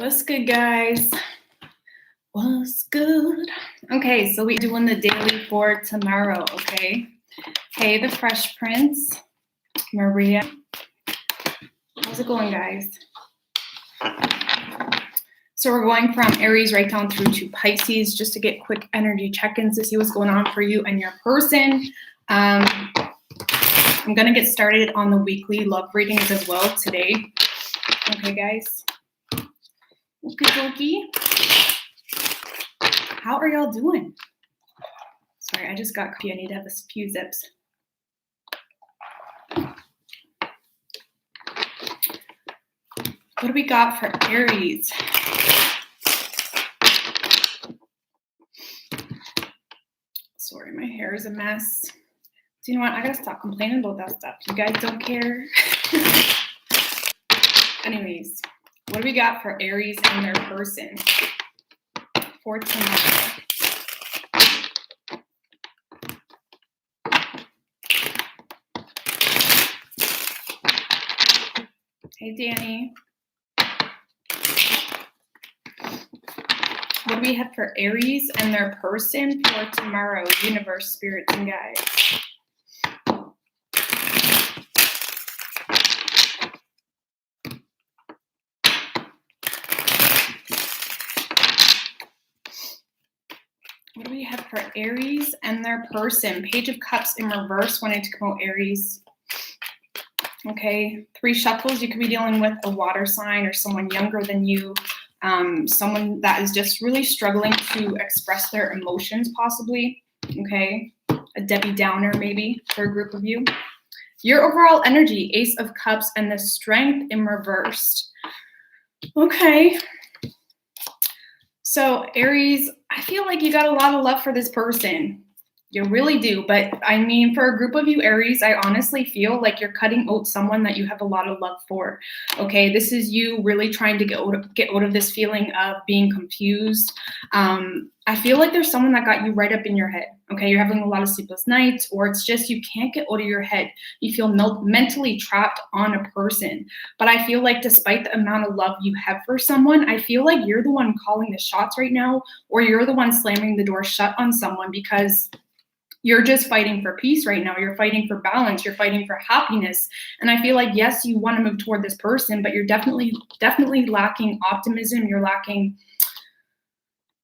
What's good, guys? What's good? Okay, so we're doing the daily for tomorrow, okay? Hey, the Fresh Prince, Maria. How's it going, guys? So we're going from Aries right down through to Pisces just to get quick energy check-ins to see what's going on for you and your person. I'm going to get started on the weekly love readings as well today. Okay, guys? Okie dokie. How are y'all doing? Sorry, I just got coffee. I need to have a few zips. What do we got for Aries? Sorry, my hair is a mess. So you know what? I gotta stop complaining about that stuff. You guys don't care. Anyways, what do we got for Aries and their person for tomorrow? Hey, Danny. What do we have for Aries and their person for tomorrow? Universe, spirits, and guides. What do we have for Aries and their person? Page of Cups in reverse wanting to come out, Aries. Okay, 3 shuffles. You could be dealing with a water sign or someone younger than you. Someone that is just really struggling to express their emotions, possibly. Okay, a Debbie Downer maybe for a group of you. Your overall energy, Ace of Cups and the Strength in reversed. Okay. So Aries, I feel like you got a lot of love for this person. You really do. But I mean, for a group of you Aries, I honestly feel like you're cutting out someone that you have a lot of love for. Okay, this is you really trying to get out of this feeling of being confused. I feel like there's someone that got you right up in your head. Okay, you're having a lot of sleepless nights, or it's just you can't get out of your head. You feel mentally trapped on a person. But I feel like despite the amount of love you have for someone, I feel like you're the one calling the shots right now, or you're the one slamming the door shut on someone because you're just fighting for peace right now. You're fighting for balance. You're fighting for happiness. And I feel like, yes, you want to move toward this person, but you're definitely lacking optimism. You're lacking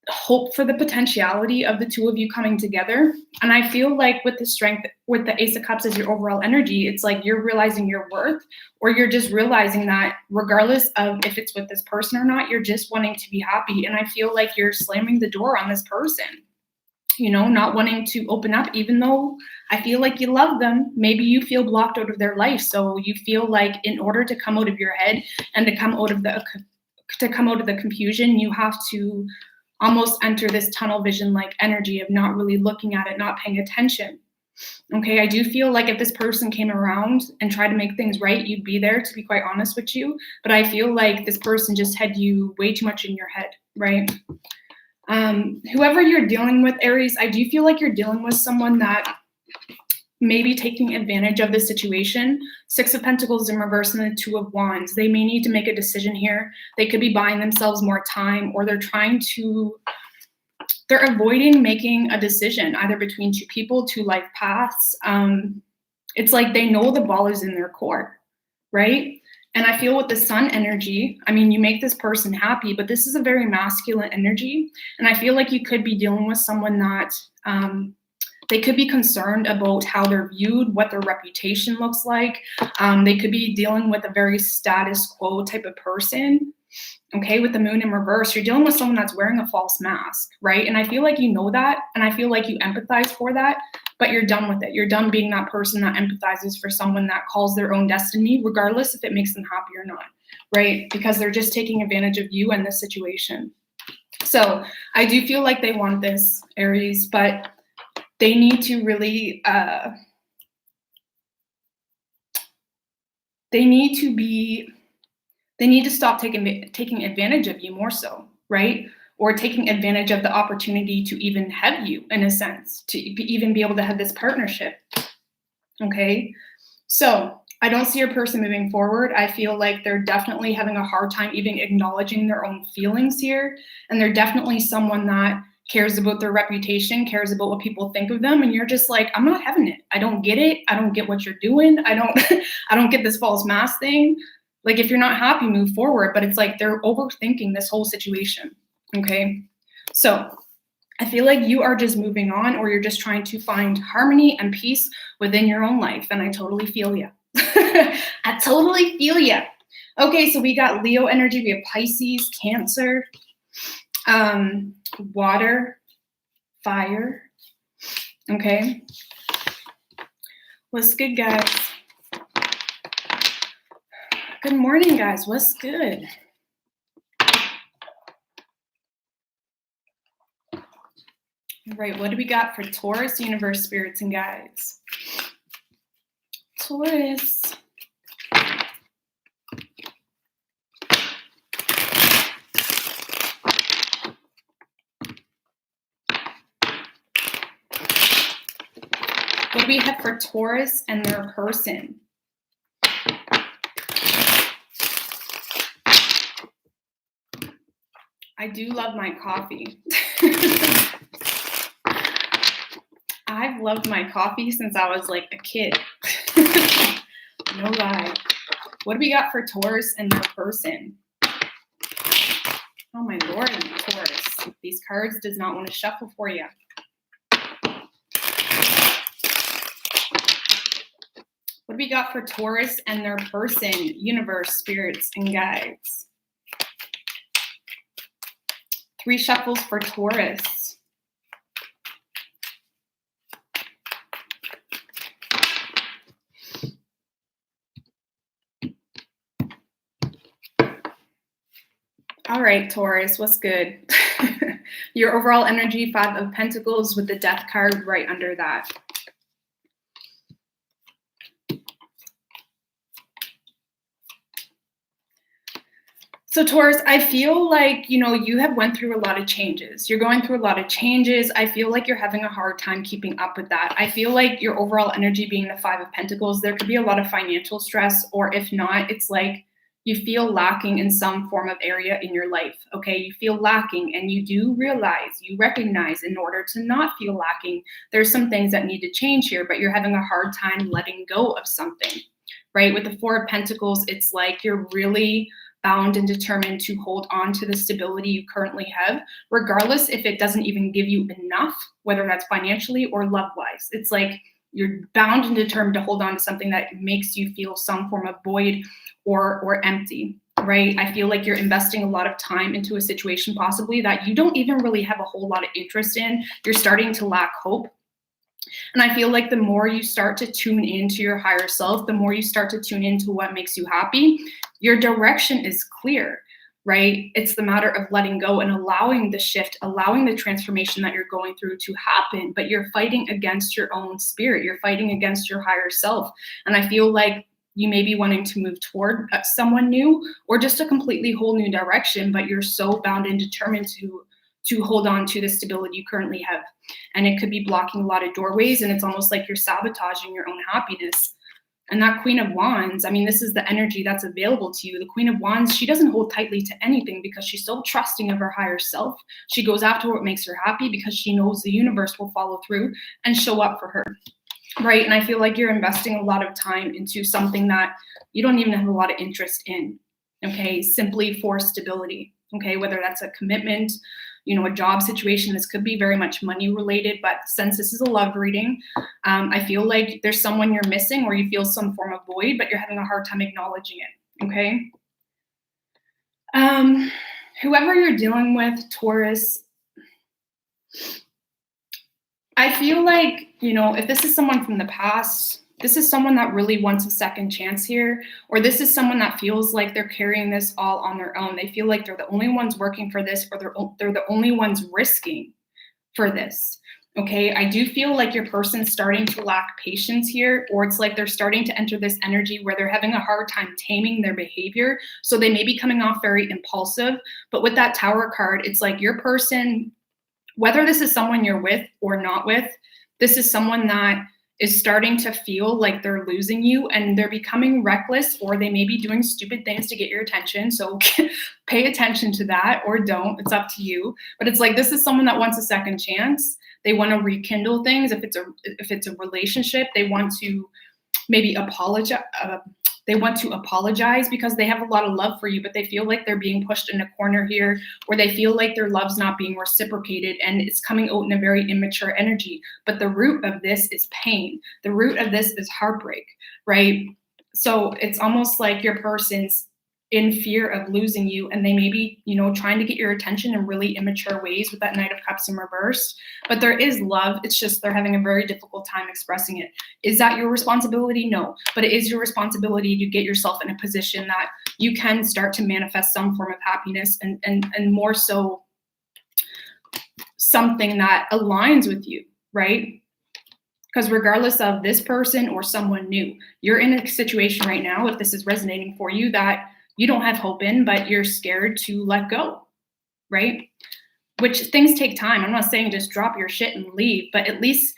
hope for the potentiality of the two of you coming together. And I feel like with the Strength, with the Ace of Cups as your overall energy, it's like you're realizing your worth, or you're just realizing that regardless of if it's with this person or not, you're just wanting to be happy. And I feel like you're slamming the door on this person. You know, not wanting to open up, even though I feel like you love them. Maybe you feel blocked out of their life. So you feel like in order to come out of your head and to come out of the confusion, you have to almost enter this tunnel vision like energy of not really looking at it, not paying attention. Okay, I do feel like if this person came around and tried to make things right, you'd be there, to be quite honest with you. But I feel like this person just had you way too much in your head, right? Whoever you're dealing with, Aries, I do feel like you're dealing with someone that may be taking advantage of the situation. 6 of Pentacles in reverse and the 2 of Wands. They may need to make a decision here. They could be buying themselves more time, or they're avoiding making a decision either between 2 people, 2 life paths. It's like they know the ball is in their court, right? And I feel with the Sun energy, I mean, you make this person happy, but this is a very masculine energy. And I feel like you could be dealing with someone that they could be concerned about how they're viewed, what their reputation looks like. They could be dealing with a very status quo type of person. Okay, with the Moon in reverse, you're dealing with someone that's wearing a false mask, right? And I feel like you know that, and I feel like you empathize for that, but you're done with it. You're done being that person that empathizes for someone that calls their own destiny, regardless if it makes them happy or not, right? Because they're just taking advantage of you and this situation. So I do feel like they want this, Aries, but they need to really, they need to stop taking advantage of you more so, right? Or taking advantage of the opportunity to even have you, in a sense, to even be able to have this partnership. Okay, so I don't see your person moving forward. I feel like they're definitely having a hard time even acknowledging their own feelings here. And they're definitely someone that cares about their reputation, cares about what people think of them. And you're just like, I'm not having it. I don't get it. I don't get what you're doing. I don't get this false mask thing. Like, if you're not happy, move forward. But it's like they're overthinking this whole situation. Okay. So I feel like you are just moving on, or you're just trying to find harmony and peace within your own life. And I totally feel you. I totally feel you. Okay, so we got Leo energy. We have Pisces, Cancer, water, fire. Okay. What's good, guys? Good morning, guys. What's good? All right, what do we got for Taurus, universe, spirits, and guides? Taurus. What do we have for Taurus and their person? I do love my coffee. I've loved my coffee since I was like a kid. No lie. What do we got for Taurus and their person? Oh my Lord, Taurus. These cards does not want to shuffle for you. What do we got for Taurus and their person, universe, spirits, and guides? 3 shuffles for Taurus. All right, Taurus, what's good? Your overall energy, 5 of Pentacles with the Death card right under that. So Taurus, I feel like, you have went through a lot of changes. You're going through a lot of changes. I feel like you're having a hard time keeping up with that. I feel like your overall energy being the 5 of Pentacles, there could be a lot of financial stress, or if not, it's like you feel lacking in some form of area in your life, okay? You feel lacking, and you do realize, you recognize, in order to not feel lacking, there's some things that need to change here, but you're having a hard time letting go of something, right? With the 4 of Pentacles, it's like you're really bound and determined to hold on to the stability you currently have, regardless if it doesn't even give you enough, whether that's financially or love-wise. It's like you're bound and determined to hold on to something that makes you feel some form of void or empty, right? I feel like you're investing a lot of time into a situation possibly that you don't even really have a whole lot of interest in. You're starting to lack hope. And I feel like the more you start to tune into your higher self, the more you start to tune into what makes you happy, your direction is clear, right? It's the matter of letting go and allowing the shift, allowing the transformation that you're going through to happen, but you're fighting against your own spirit. You're fighting against your higher self. And I feel like you may be wanting to move toward someone new or just a completely whole new direction, but you're so bound and determined to hold on to the stability you currently have. And it could be blocking a lot of doorways, and it's almost like you're sabotaging your own happiness. And that Queen of Wands, I mean, this is the energy that's available to you. The Queen of Wands, she doesn't hold tightly to anything because she's so trusting of her higher self. She goes after what makes her happy because she knows the universe will follow through and show up for her, right? And I feel like you're investing a lot of time into something that you don't even have a lot of interest in, okay? Simply for stability, okay? Whether that's a commitment, a job situation. This could be very much money related, but since this is a love reading, I feel like there's someone you're missing, or you feel some form of void, but you're having a hard time acknowledging it, okay? Whoever you're dealing with, Taurus, I feel like, if this is someone from the past, this is someone that really wants a second chance here, or this is someone that feels like they're carrying this all on their own. They feel like they're the only ones working for this, or they're the only ones risking for this, okay? I do feel like your person's starting to lack patience here, or it's like they're starting to enter this energy where they're having a hard time taming their behavior, so they may be coming off very impulsive. But with that Tower card, it's like your person, whether this is someone you're with or not with, this is someone that is starting to feel like they're losing you and they're becoming reckless, or they may be doing stupid things to get your attention. So pay attention to that, or don't. It's up to you. But it's like, this is someone that wants a second chance. They want to rekindle things. If it's a relationship, they want to maybe apologize. They want to apologize because they have a lot of love for you, but they feel like they're being pushed in a corner here, or they feel like their love's not being reciprocated, and it's coming out in a very immature energy. But the root of this is pain. The root of this is heartbreak, right? So it's almost like your person's in fear of losing you, and they may be, trying to get your attention in really immature ways with that Knight of Cups in reverse. But there is love. It's just they're having a very difficult time expressing it. Is that your responsibility? No, but it is your responsibility to get yourself in a position that you can start to manifest some form of happiness, and more so something that aligns with you, right? Because regardless of this person or someone new, you're in a situation right now, if this is resonating for you, that you don't have hope in, but you're scared to let go, right? Which things take time. I'm not saying just drop your shit and leave, but at least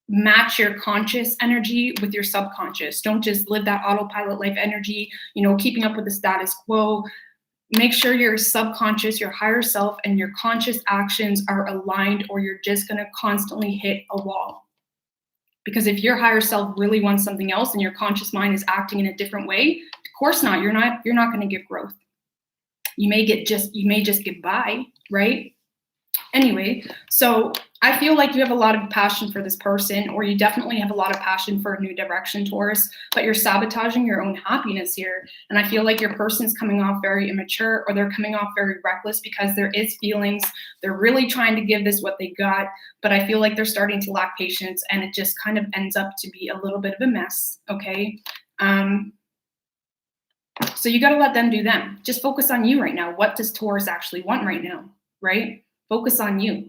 match your conscious energy with your subconscious. Don't just live that autopilot life energy, keeping up with the status quo. Make sure your subconscious, your higher self, and your conscious actions are aligned, or you're just going to constantly hit a wall. Because if your higher self really wants something else and your conscious mind is acting in a different way, of course not. You're not going to get growth. You may just get by, right? Anyway, so I feel like you have a lot of passion for this person, or you definitely have a lot of passion for a new direction, Taurus, but you're sabotaging your own happiness here. And I feel like your person's coming off very immature, or they're coming off very reckless because there is feelings. They're really trying to give this what they got, but I feel like they're starting to lack patience, and it just kind of ends up to be a little bit of a mess, okay? So you got to let them do them. Just focus on you right now. What does Taurus actually want right now, right? Focus on you.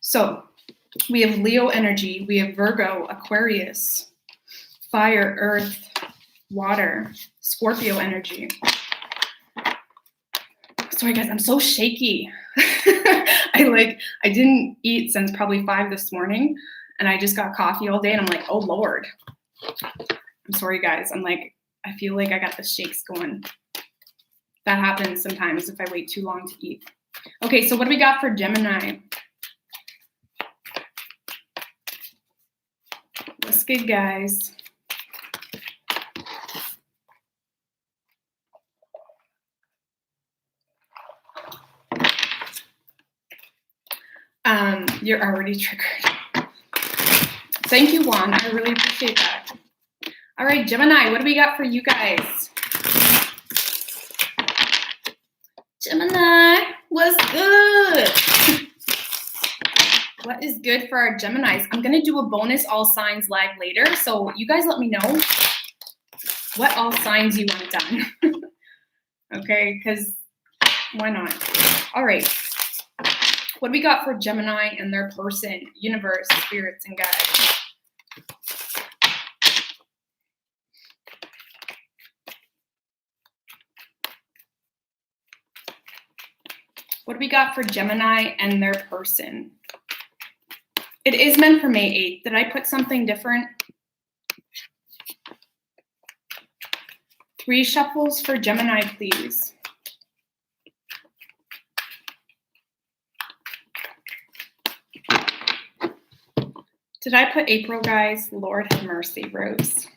So we have Leo energy, we have Virgo, Aquarius, fire, earth, water, Scorpio energy. Sorry guys, I'm so shaky. I didn't eat since probably 5 this morning, and I just got coffee all day, and I'm like, oh Lord. I'm sorry guys. I feel like I got the shakes going. That happens sometimes if I wait too long to eat. Okay, so what do we got for Gemini? What's good, guys? You're already triggered. Thank you, Juan. I really appreciate that. All right, Gemini, what do we got for you guys? Gemini, what's good? What is good for our Geminis? I'm going to do a bonus all signs live later. So you guys let me know what all signs you want done. Okay, because why not? All right. What do we got for Gemini and their person, universe, spirits, and guides? What do we got for Gemini and their person? It is meant for May 8th. Did I put something different? 3 shuffles for Gemini, please. Did I put April, guys? Lord have mercy, Rose.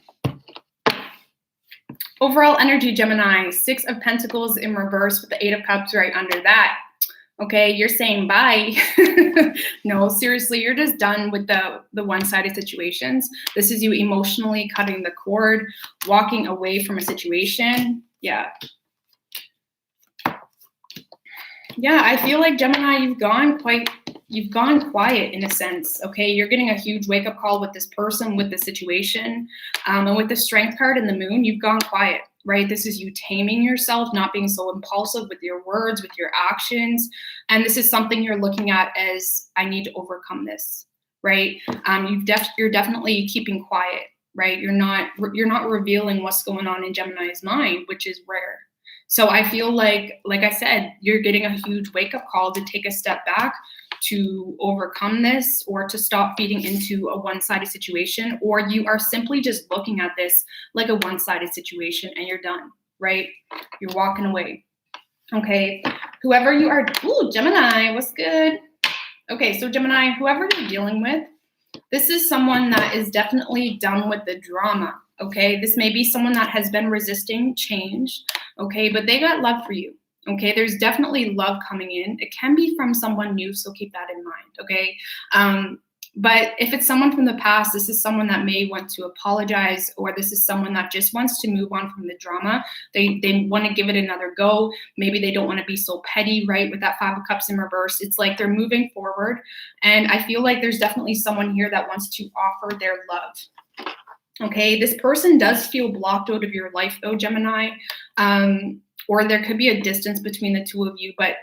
Overall energy, Gemini, 6 of Pentacles in reverse with the 8 of Cups right under that. Okay, you're saying bye. No, seriously, you're just done with the one-sided situations. This is you emotionally cutting the cord, walking away from a situation. Yeah. Yeah, I feel like Gemini, you've gone quiet in a sense. Okay, you're getting a huge wake-up call with this person, with the situation, and with the Strength card and the Moon, you've gone quiet, right? This is you taming yourself, not being so impulsive with your words, with your actions, and this is something you're looking at as, I need to overcome this, right? You're definitely keeping quiet, right? You're not revealing what's going on in Gemini's mind, which is rare. So I feel like I said, you're getting a huge wake-up call to take a step back, to overcome this or to stop feeding into a one-sided situation, or you are simply just looking at this like a one-sided situation and you're done, right? You're walking away. Okay, whoever you are, ooh, Gemini, what's good? Okay, so Gemini, whoever you're dealing with, this is someone that is definitely done with the drama, okay? This may be someone that has been resisting change, okay? But they got love for you, okay? There's definitely love coming in. It can be from someone new, so keep that in mind, okay? But if it's someone from the past, this is someone that may want to apologize, or this is someone that just wants to move on from the drama. They want to give it another go. Maybe they don't want to be so petty, right? With that 5 of Cups in reverse, it's like they're moving forward. And I feel like there's definitely someone here that wants to offer their love. Okay, this person does feel blocked out of your life though, Gemini. Or there could be a distance between the two of you, but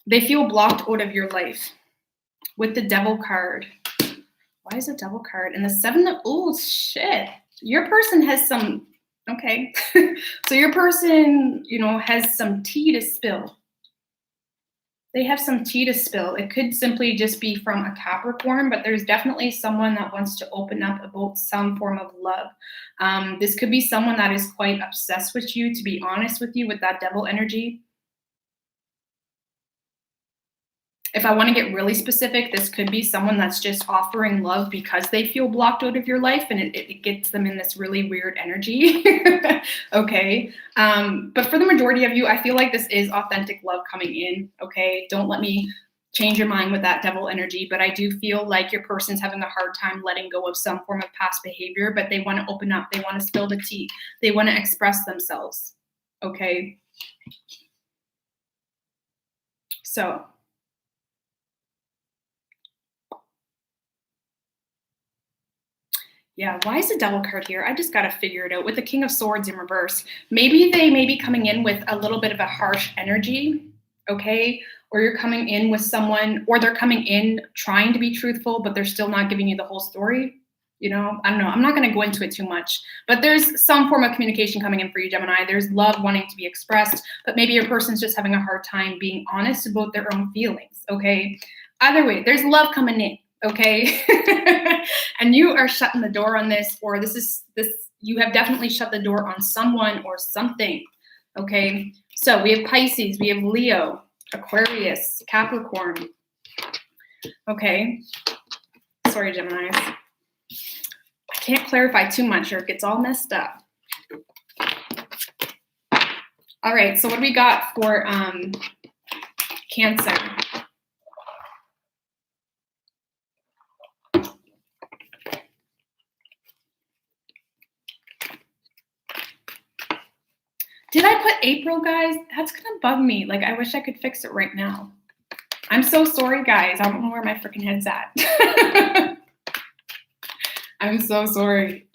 they feel blocked out of your life. With the Devil card. Why is the Devil card? And the 7 of, oh shit. Your person has some, okay. So your person, you know, has some tea to spill. They have some tea to spill. It could simply just be from a Capricorn, but there's definitely someone that wants to open up about some form of love. This could be someone that is quite obsessed with you, to be honest with you, with that Devil energy. If I want to get really specific, this could be someone that's just offering love because they feel blocked out of your life, and it gets them in this really weird energy. Okay. But for the majority of you, I feel like this is authentic love coming in. Okay. Don't let me change your mind with that Devil energy. But I do feel like your person's having a hard time letting go of some form of past behavior, but they want to open up. They want to spill the tea. They want to express themselves. Okay. So. Yeah, why is the Devil card here? I just got to figure it out. With the King of Swords in reverse, maybe they may be coming in with a little bit of a harsh energy, okay? Or you're coming in with someone, or they're coming in trying to be truthful, but they're still not giving you the whole story. You know, I don't know. I'm not going to go into it too much, but there's some form of communication coming in for you, Gemini. There's love wanting to be expressed, but maybe your person's just having a hard time being honest about their own feelings, okay? Either way, there's love coming in. Okay. And you are shutting the door on this, or you have definitely shut the door on someone or something. Okay. So we have Pisces, we have Leo, Aquarius, Capricorn. Okay. Sorry, Gemini. I can't clarify too much or it gets all messed up. All right. So what do we got for Cancer? Did I put April, guys? That's gonna bug me. Like, I wish I could fix it right now. I'm so sorry, guys. I don't know where my freaking head's at. I'm so sorry.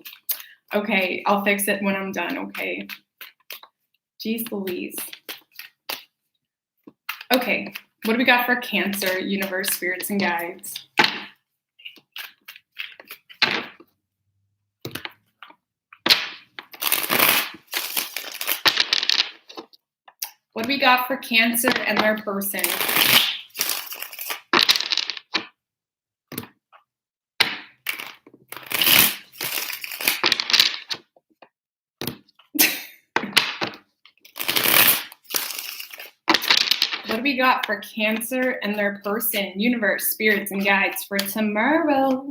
Okay, I'll fix it when I'm done, okay? Jeez Louise. Okay, what do we got for Cancer, universe, spirits, and guides? What do we got for Cancer and their person? What do we got for Cancer and their person, universe, spirits, and guides for tomorrow?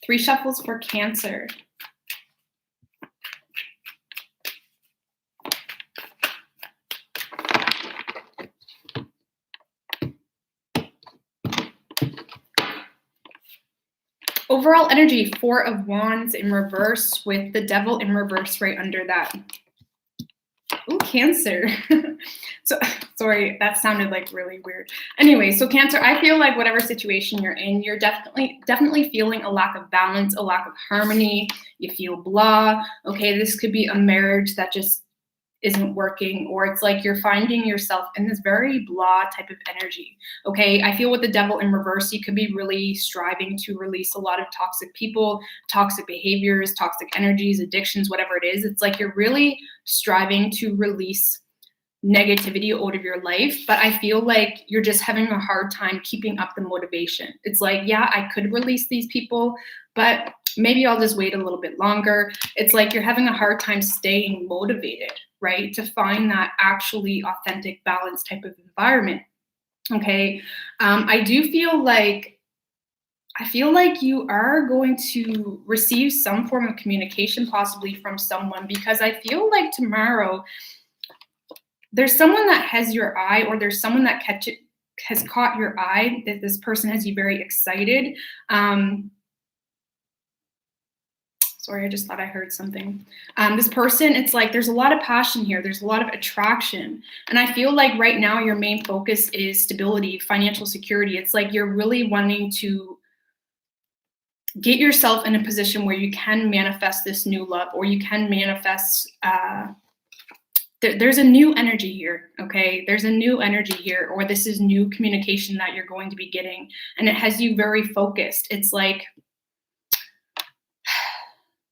3 shuffles for Cancer. Overall energy, 4 of Wands in reverse with the Devil in reverse right under that. Ooh, Cancer. So, sorry, that sounded like really weird. Anyway, so Cancer, I feel like whatever situation you're in, you're definitely feeling a lack of balance, a lack of harmony. You feel blah. Okay, this could be a marriage that just isn't working, or it's like you're finding yourself in this very blah type of energy. Okay, I feel with the Devil in reverse, you could be really striving to release a lot of toxic people, toxic behaviors, toxic energies, addictions, whatever it is. It's like you're really striving to release negativity out of your life, but I feel like you're just having a hard time keeping up the motivation. It's like, yeah, I could release these people, but maybe I'll just wait a little bit longer. It's like you're having a hard time staying motivated, right? To find that actually authentic, balanced type of environment. Okay. I feel like you are going to receive some form of communication, possibly from someone, because I feel like tomorrow there's someone that has your eye, or there's someone that has caught your eye, that this person has you very excited. Sorry, I just thought I heard something. This person, it's like there's a lot of passion here. There's a lot of attraction. And I feel like right now your main focus is stability, financial security. It's like you're really wanting to get yourself in a position where you can manifest this new love, or you can manifest, there's a new energy here, okay? There's a new energy here, or this is new communication that you're going to be getting, and it has you very focused. It's like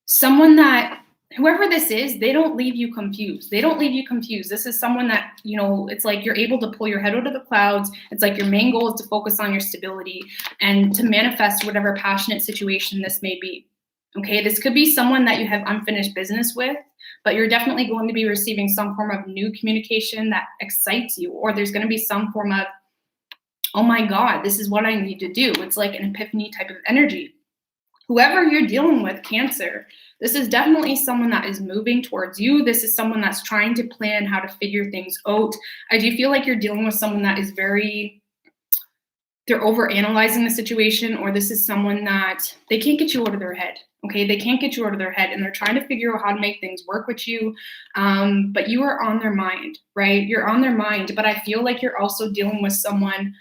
someone that, whoever this is, they don't leave you confused. They don't leave you confused. This is someone that, you know, it's like you're able to pull your head out of the clouds. It's like your main goal is to focus on your stability and to manifest whatever passionate situation this may be. Okay, this could be someone that you have unfinished business with, but you're definitely going to be receiving some form of new communication that excites you, or there's going to be some form of, oh my God, this is what I need to do. It's like an epiphany type of energy. Whoever you're dealing with, Cancer, this is definitely someone that is moving towards you. This is someone that's trying to plan how to figure things out. I do feel like you're dealing with someone that is they're overanalyzing the situation, or this is someone that they can't get you out of their head. Okay, they can't get you out of their head, and they're trying to figure out how to make things work with you. But you are on their mind, right? You're on their mind, but I feel like you're also dealing with someone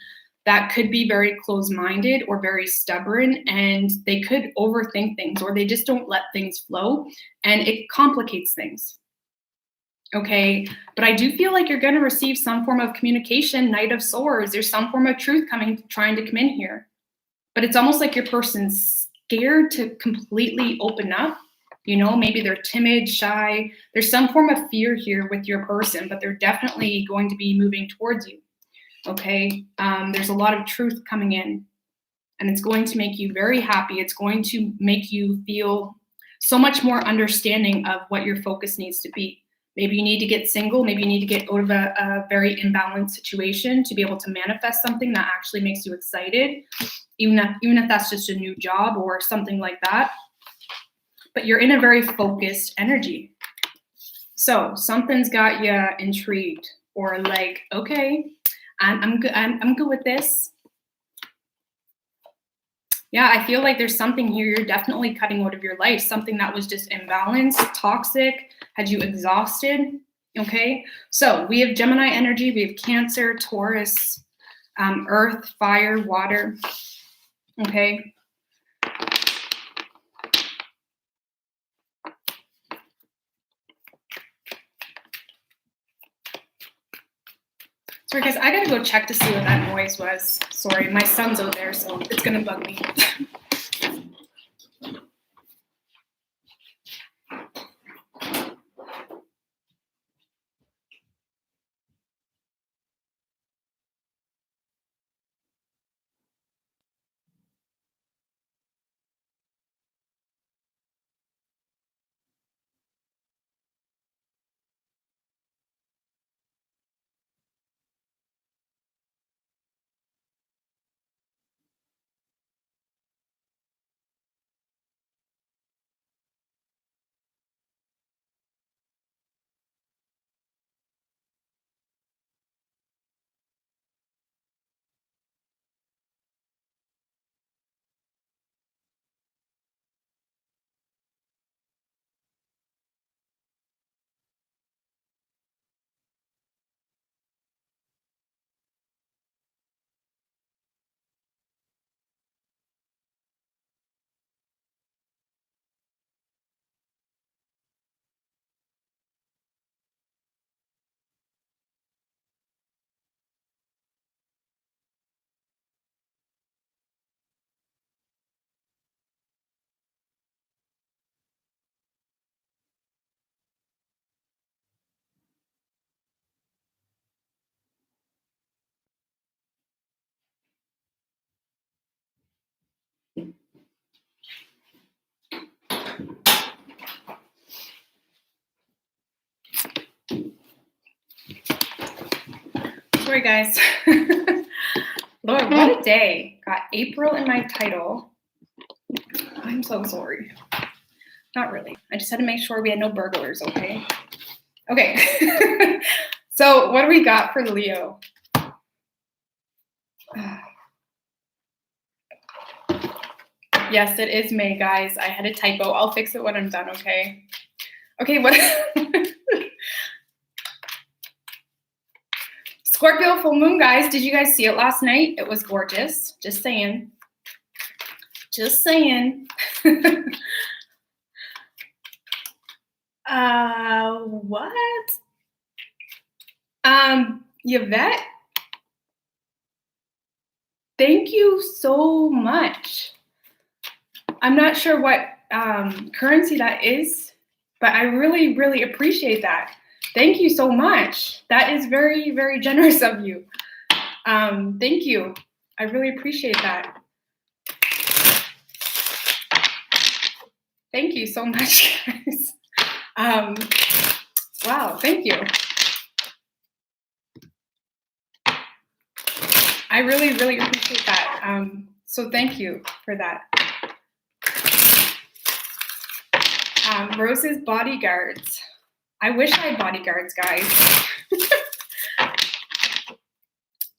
that could be very closed-minded or very stubborn, and they could overthink things, or they just don't let things flow, and it complicates things. Okay, but I do feel like you're going to receive some form of communication, Knight of Swords. There's some form of truth trying to come in here, but it's almost like your person's scared to completely open up. You know, maybe they're timid, shy. There's some form of fear here with your person, but they're definitely going to be moving towards you. Okay, there's a lot of truth coming in, and it's going to make you very happy. It's going to make you feel so much more understanding of what your focus needs to be. Maybe you need to get single. Maybe you need to get out of a very imbalanced situation to be able to manifest something that actually makes you excited, even if that's just a new job or something like that. But you're in a very focused energy. So something's got you intrigued, or like, okay, I'm good. I'm good with this. Yeah, I feel like there's something here you're definitely cutting out of your life, something that was just imbalanced, toxic, had you exhausted. Okay, so we have Gemini energy, we have Cancer, Taurus, Earth, fire, water. Okay. Sorry, guys, I gotta go check to see what that noise was. Sorry, my son's out there, so it's gonna bug me. Sorry, guys. Lord, what a day. Got April in my title. I'm so sorry. Not really. I just had to make sure we had no burglars, okay? Okay. So what do we got for Leo? Yes, it is May, guys. I had a typo. I'll fix it when I'm done, okay? Okay, what? Scorpio full moon, guys. Did you guys see it last night? It was gorgeous. Just saying. Just saying. What? Yvette? Thank you so much. I'm not sure what currency that is, but I really, really appreciate that. Thank you so much. That is very, very generous of you. Thank you. I really appreciate that. Thank you so much, guys. Wow, thank you. I really, really appreciate that. So thank you for that. Rose's bodyguards. I wish I had bodyguards, guys.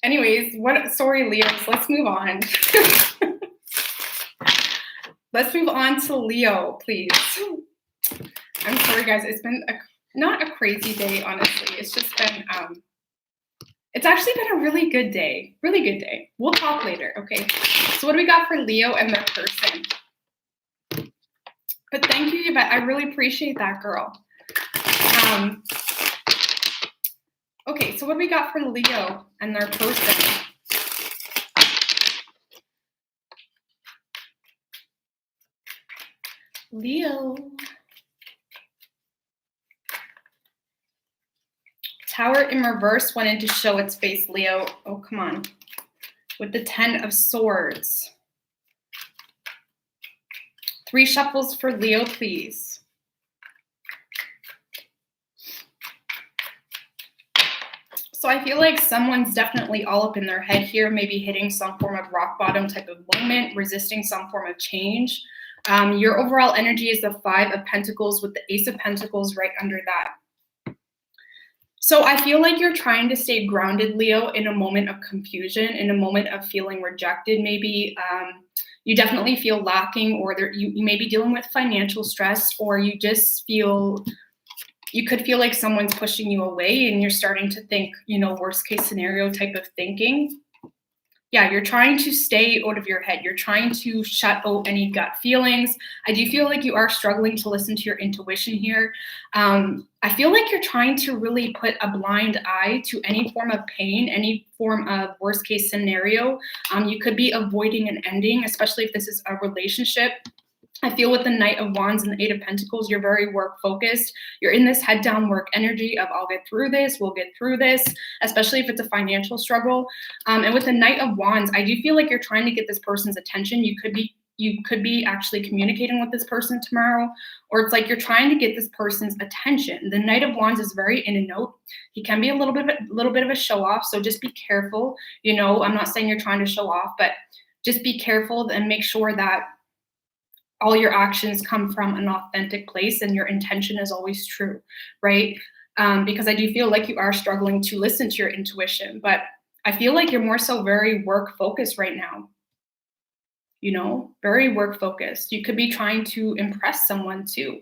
Anyways, sorry, Leos, let's move on. Let's move on to Leo, please. I'm sorry, guys. It's been not a crazy day, honestly. It's just been, it's actually been a really good day. Really good day. We'll talk later, okay? So what do we got for Leo and their person? But thank you, Yvette. I really appreciate that, girl. Okay, so what do we got for Leo and their person? Leo. Tower in reverse wanted to show its face, Leo. Oh, come on. With the 10 of Swords. 3 shuffles for Leo, please. So I feel like someone's definitely all up in their head here, maybe hitting some form of rock bottom type of moment, resisting some form of change. Your overall energy is the 5 of Pentacles with the Ace of Pentacles right under that. So I feel like you're trying to stay grounded, Leo, in a moment of confusion, in a moment of feeling rejected, maybe. You definitely feel lacking, or you may be dealing with financial stress, or you just feel, you could feel like someone's pushing you away and you're starting to think, worst case scenario type of thinking. Yeah, you're trying to stay out of your head. You're trying to shut out any gut feelings. I do feel like you are struggling to listen to your intuition here. I feel like you're trying to really put a blind eye to any form of pain, any form of worst case scenario. You could be avoiding an ending, especially if this is a relationship. I feel with the Knight of Wands and the 8 of Pentacles, you're very work focused. You're in this head down work energy of I'll get through this, we'll get through this, especially if it's a financial struggle. And with the Knight of Wands, I do feel like you're trying to get this person's attention. You could be actually communicating with this person tomorrow, or it's like you're trying to get this person's attention. The Knight of Wands is very in and out. He can be a little bit of a show off, so just be careful. I'm not saying you're trying to show off, but just be careful and make sure that all your actions come from an authentic place and your intention is always true, right? Because I do feel like you are struggling to listen to your intuition, but I feel like you're more so very work focused right now. Very work focused. You could be trying to impress someone too.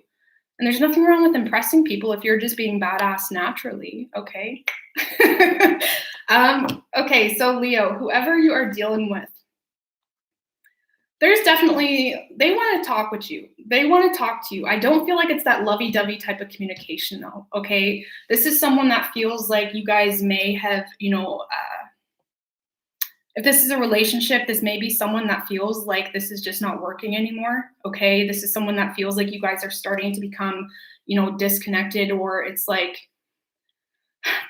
And there's nothing wrong with impressing people if you're just being badass naturally, okay? Okay, so Leo, whoever you are dealing with, they want to talk with you. They want to talk to you. I don't feel like it's that lovey-dovey type of communication though, okay? This is someone that feels like you guys may have, if this is a relationship, this may be someone that feels like this is just not working anymore, okay? This is someone that feels like you guys are starting to become, disconnected, or it's like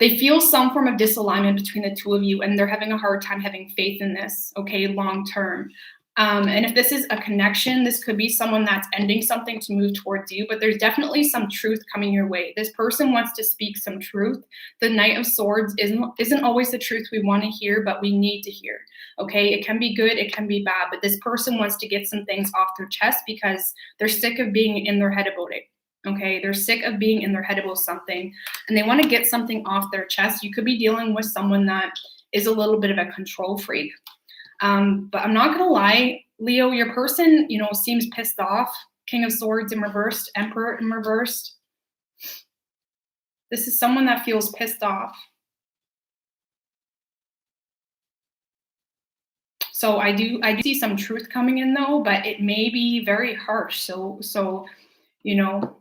they feel some form of disalignment between the two of you and they're having a hard time having faith in this, okay, long term. And if this is a connection, this could be someone that's ending something to move towards you, but there's definitely some truth coming your way. This person wants to speak some truth. The Knight of Swords isn't always the truth we want to hear, but we need to hear. Okay, it can be good, it can be bad, but this person wants to get some things off their chest because they're sick of being in their head about it. Okay, they're sick of being in their head about something and they want to get something off their chest. You could be dealing with someone that is a little bit of a control freak. But I'm not gonna lie, Leo, your person, you know, seems pissed off. King of Swords in reversed, Emperor in reversed. This is someone that feels pissed off. So I do see some truth coming in though, but it may be very harsh. So you know,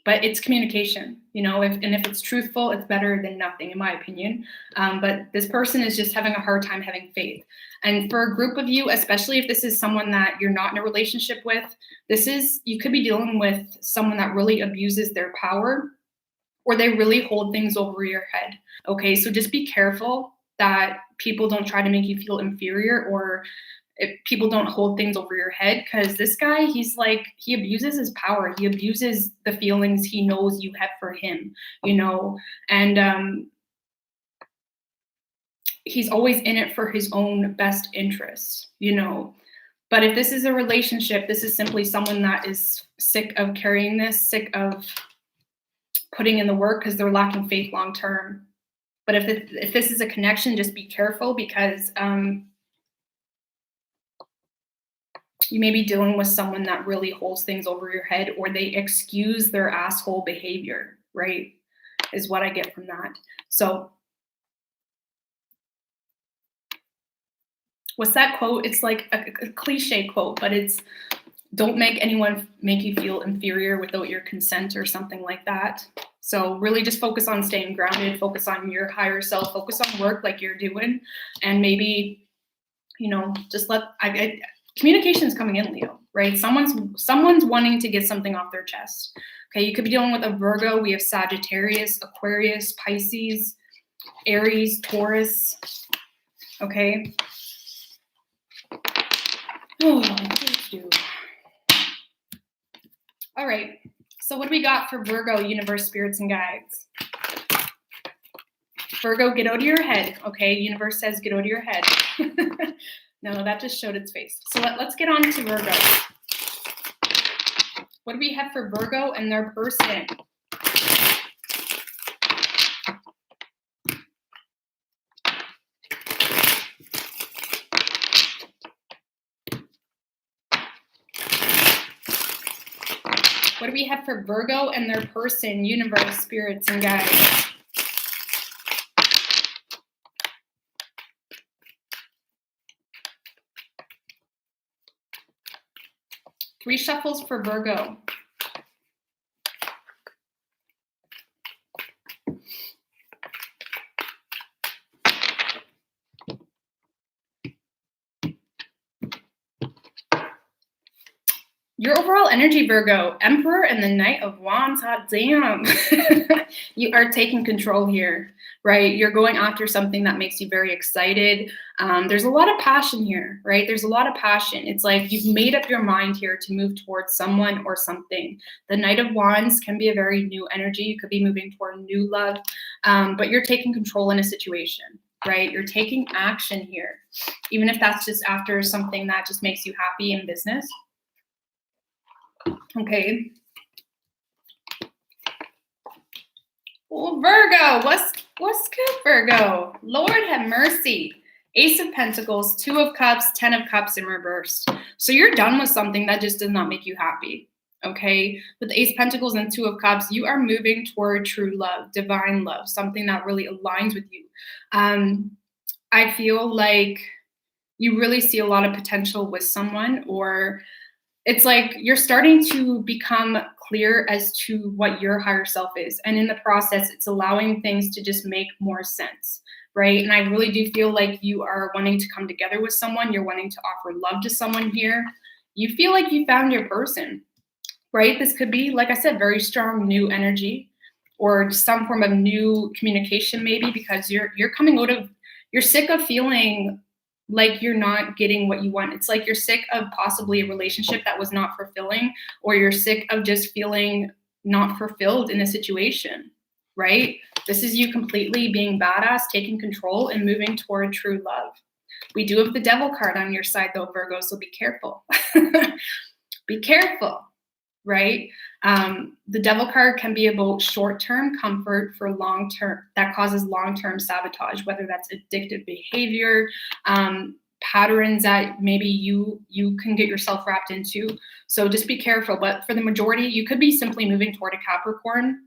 but it's communication, you know, if it's truthful, it's better than nothing, in my opinion. But this person is just having a hard time having faith. And for a group of you, especially if this is someone that you're not in a relationship with, you could be dealing with someone that really abuses their power or they really hold things over your head. Okay, so just be careful that people don't try to make you feel inferior or if people don't hold things over your head, because this guy, he abuses his power. He abuses the feelings he knows you have for him, you know, and he's always in it for his own best interests, you know. But if this is a relationship, this is simply someone that is sick of carrying this, sick of putting in the work because they're lacking faith long term. But if this is a connection, just be careful because you may be dealing with someone that really holds things over your head or they excuse their asshole behavior, right? Is what I get from that. So what's that quote? It's like a cliche quote, but it's don't make anyone make you feel inferior without your consent or something like that. So really just focus on staying grounded, focus on your higher self, focus on work like you're doing, and maybe, you know, just communication is coming in, Leo, right? Someone's wanting to get something off their chest. Okay, you could be dealing with a Virgo. We have Sagittarius, Aquarius, Pisces, Aries, Taurus. Okay. Oh, all right. So what do we got for Virgo, universe, spirits, and guides? Virgo, get out of your head. Okay, universe says get out of your head. No, that just showed its face. So let's get on to Virgo. What do we have for Virgo and their person? What do we have for Virgo and their person, universe, spirits, and guides? Three shuffles for Virgo. Your overall energy, Virgo, Emperor and the Knight of Wands, hot damn. You are taking control here, right? You're going after something that makes you very excited. There's a lot of passion here, right? There's a lot of passion. It's like you've made up your mind here to move towards someone or something. The Knight of Wands can be a very new energy. You could be moving toward new love, but you're taking control in a situation, right? You're taking action here, even if that's just after something that just makes you happy in business. Okay. Well, Virgo, what's good, Virgo? Lord have mercy. Ace of Pentacles, 2 of Cups, 10 of Cups in reverse. So you're done with something that just does not make you happy. Okay. With the Ace of Pentacles and 2 of Cups, you are moving toward true love, divine love, something that really aligns with you. I feel like you really see a lot of potential with someone, or it's like you're starting to become clear as to what your higher self is. And in the process, it's allowing things to just make more sense, right? And I really do feel like you are wanting to come together with someone. You're wanting to offer love to someone here. You feel like you found your person, right? This could be, like I said, very strong new energy or some form of new communication maybe, because you're coming out of, you're sick of feeling like you're not getting what you want. It's like you're sick of possibly a relationship that was not fulfilling, or you're sick of just feeling not fulfilled in a situation, right? This is you completely being badass, taking control, and moving toward true love. We do have the devil card on your side though, Virgo, so be careful. Be careful, right? The devil card can be about short-term comfort for long-term, that causes long-term sabotage, whether that's addictive behavior, patterns that maybe you can get yourself wrapped into. So just be careful. But for the majority, you could be simply moving toward a Capricorn,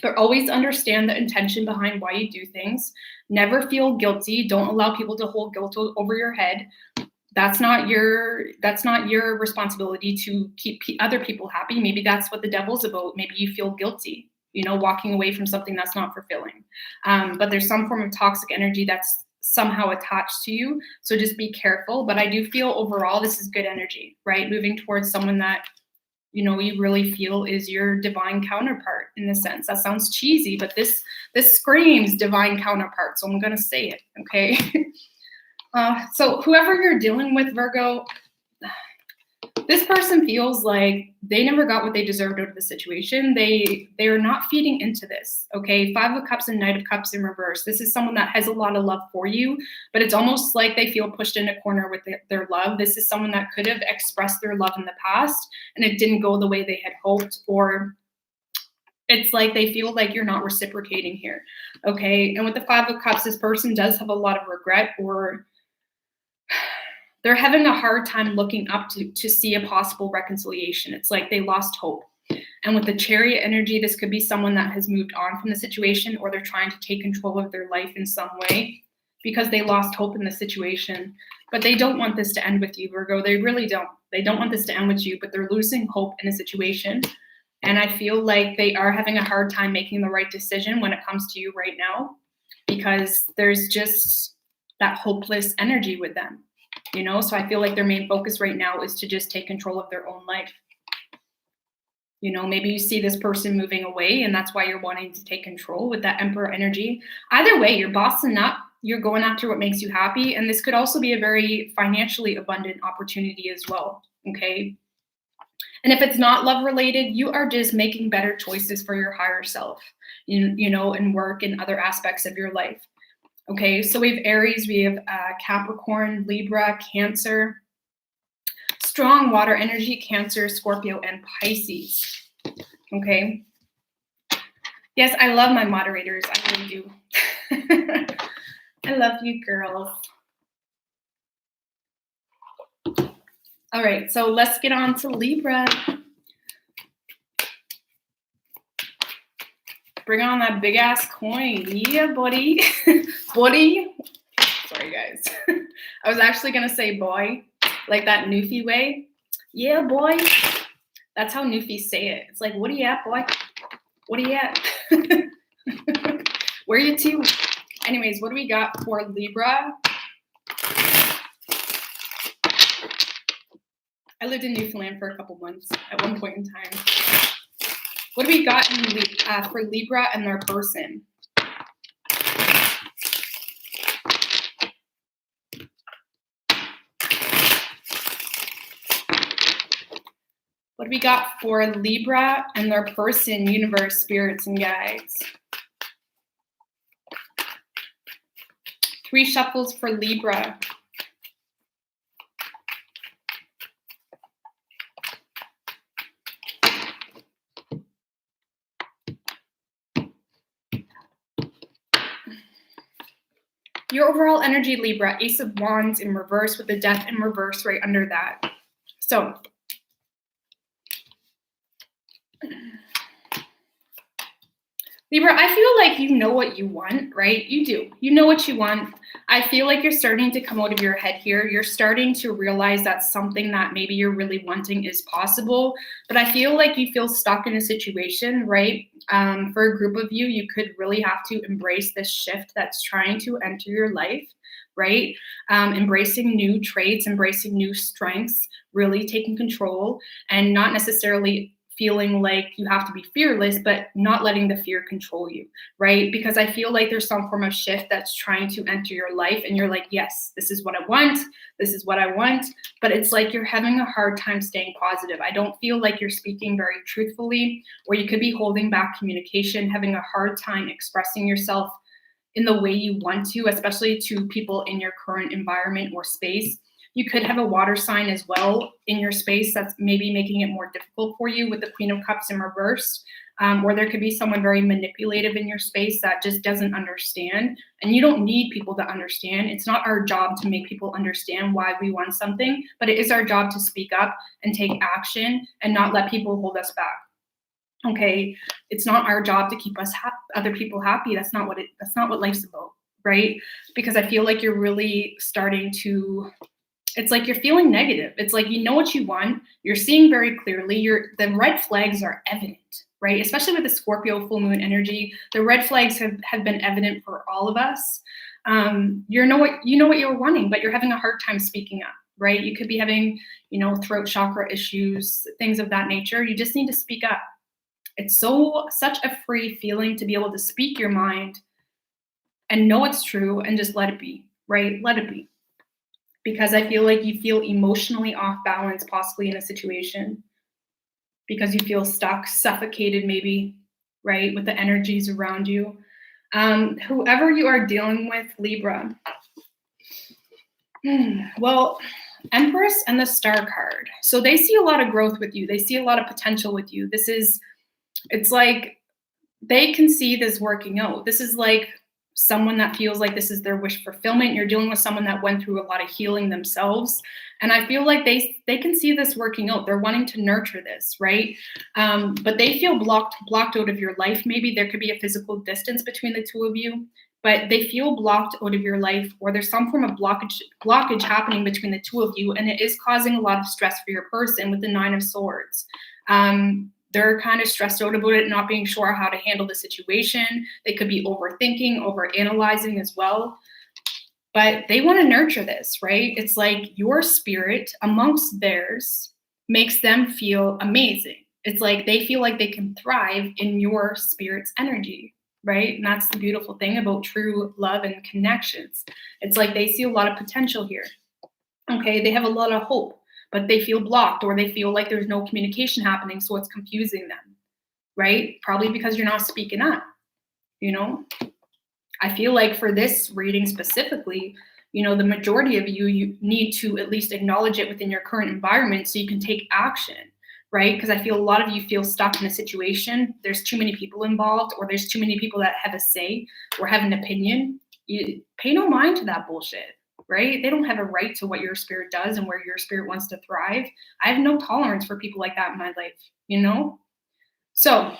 but always understand the intention behind why you do things. Never feel guilty. Don't allow people to hold guilt over your head. That's not your responsibility to keep other people happy. Maybe that's what the devil's about. Maybe you feel guilty, walking away from something that's not fulfilling. But there's some form of toxic energy that's somehow attached to you. So just be careful. But I do feel overall this is good energy, right? Moving towards someone that, you really feel is your divine counterpart in a sense. That sounds cheesy, but this screams divine counterpart. So I'm going to say it, okay? So whoever you're dealing with, Virgo, this person feels like they never got what they deserved out of the situation. They're not feeding into this, okay? 5 of Cups and Knight of Cups in reverse. This is someone that has a lot of love for you, but it's almost like they feel pushed in a corner with their love. This is someone that could have expressed their love in the past, and it didn't go the way they had hoped, or it's like they feel like you're not reciprocating here, okay? And with the 5 of Cups, this person does have a lot of regret, or they're having a hard time looking up to see a possible reconciliation. It's like they lost hope. And with the Chariot energy, this could be someone that has moved on from the situation, or they're trying to take control of their life in some way because they lost hope in the situation. But they don't want this to end with you, Virgo. They really don't. They don't want this to end with you, but they're losing hope in a situation. And I feel like they are having a hard time making the right decision when it comes to you right now, because there's just that hopeless energy with them. So I feel like their main focus right now is to just take control of their own life. Maybe you see this person moving away and that's why you're wanting to take control with that Emperor energy. Either way, you're bossing up, you're going after what makes you happy. And this could also be a very financially abundant opportunity as well, okay? And if it's not love related, you are just making better choices for your higher self, in work and other aspects of your life. Okay, so we have Aries, we have Capricorn, Libra, Cancer, strong water energy, Cancer, Scorpio, and Pisces. Okay. Yes, I love my moderators. I really do. I love you, girls. All right, so let's get on to Libra. Bring on that big ass coin. Yeah, buddy. Buddy. Sorry, guys. I was actually going to say boy, like that Newfie way. Yeah, boy. That's how Newfies say it. It's like, what are you at, boy? What are you at? Where are you to? Anyways, what do we got for Libra? I lived in Newfoundland for a couple months at one point in time. What do we got for Libra and their person? What do we got for Libra and their person, universe, spirits, and guides? 3 shuffles for Libra. Your overall energy, Libra, Ace of Wands in reverse with the Death in reverse right under that. So, Libra, I feel like you know what you want, right? You do. You know what you want. I feel like you're starting to come out of your head here. You're starting to realize that something that maybe you're really wanting is possible. But I feel like you feel stuck in a situation, right? For a group of you, you could really have to embrace this shift that's trying to enter your life, right? Embracing new traits, embracing new strengths, really taking control, and not necessarily feeling like you have to be fearless, but not letting the fear control you, right? Because I feel like there's some form of shift that's trying to enter your life and you're like, yes, this is what I want. This is what I want. But it's like you're having a hard time staying positive. I don't feel like you're speaking very truthfully, or you could be holding back communication, having a hard time expressing yourself in the way you want to, especially to people in your current environment or space. You could have a water sign as well in your space that's maybe making it more difficult for you with the Queen of Cups in reverse, or there could be someone very manipulative in your space that just doesn't understand. And you don't need people to understand. It's not our job to make people understand why we want something, but it is our job to speak up and take action and not let people hold us back. Okay, it's not our job to keep us other people happy. That's not what life's about, right? Because I feel like you're really starting to, it's like you're feeling negative. It's like you know what you want. You're seeing very clearly. The red flags are evident, right? Especially with the Scorpio full moon energy, the red flags have been evident for all of us. You know what you're wanting, but you're having a hard time speaking up, right? You could be having, throat chakra issues, things of that nature. You just need to speak up. It's such a free feeling to be able to speak your mind and know it's true and just let it be, right? Let it be. Because I feel like you feel emotionally off balance, possibly in a situation, because you feel stuck, suffocated maybe, right, with the energies around you. Whoever you are dealing with, Libra, well, Empress and the Star card. So they see a lot of growth with you. They see a lot of potential with you. It's like they can see this working out. This is like someone that feels like this is their wish fulfillment. You're dealing with someone that went through a lot of healing themselves. And I feel like they can see this working out. They're wanting to nurture this, right? But they feel blocked out of your life. Maybe there could be a physical distance between the two of you, but they feel blocked out of your life, or there's some form of blockage happening between the two of you. And it is causing a lot of stress for your person with the Nine of Swords. They're kind of stressed out about it, not being sure how to handle the situation. They could be overthinking, overanalyzing as well. But they want to nurture this, right? It's like your spirit amongst theirs makes them feel amazing. It's like they feel like they can thrive in your spirit's energy, right? And that's the beautiful thing about true love and connections. It's like they see a lot of potential here. Okay, they have a lot of hope, but they feel blocked, or they feel like there's no communication happening, so it's confusing them, right? Probably because you're not speaking up, I feel like for this reading specifically, the majority of you need to at least acknowledge it within your current environment so you can take action, right? Because I feel a lot of you feel stuck in a situation. There's too many people involved, or there's too many people that have a say or have an opinion. You pay no mind to that bullshit. Right? They don't have a right to what your spirit does and where your spirit wants to thrive. I have no tolerance for people like that in my life, So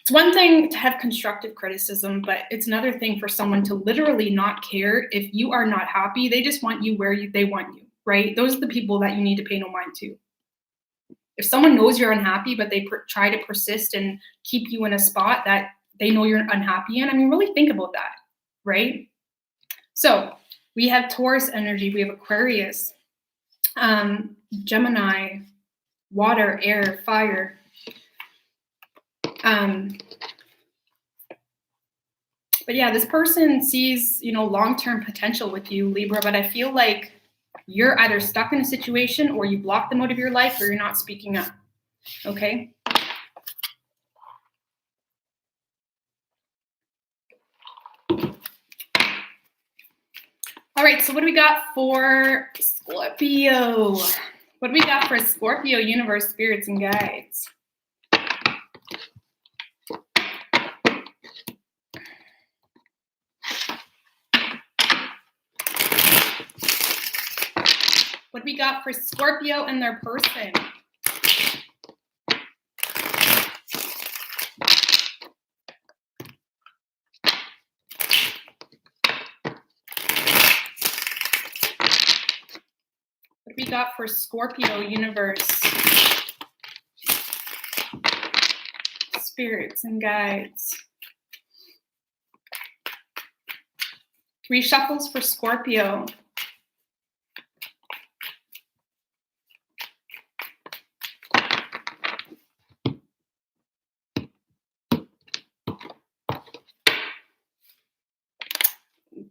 it's one thing to have constructive criticism, but it's another thing for someone to literally not care if you are not happy. They just want you where they want you, right? Those are the people that you need to pay no mind to. If someone knows you're unhappy, but they try to persist and keep you in a spot that they know you're unhappy in, really think about that, right? So we have Taurus energy, we have Aquarius, Gemini, water, air, fire. But yeah, this person sees, long-term potential with you, Libra, but I feel like you're either stuck in a situation, or you block them out of your life, or you're not speaking up, okay? All right, so what do we got for Scorpio? What do we got for Scorpio universe, spirits, and guides? What do we got for Scorpio and their person? What do we got for Scorpio universe, spirits, and guides? 3 shuffles for Scorpio.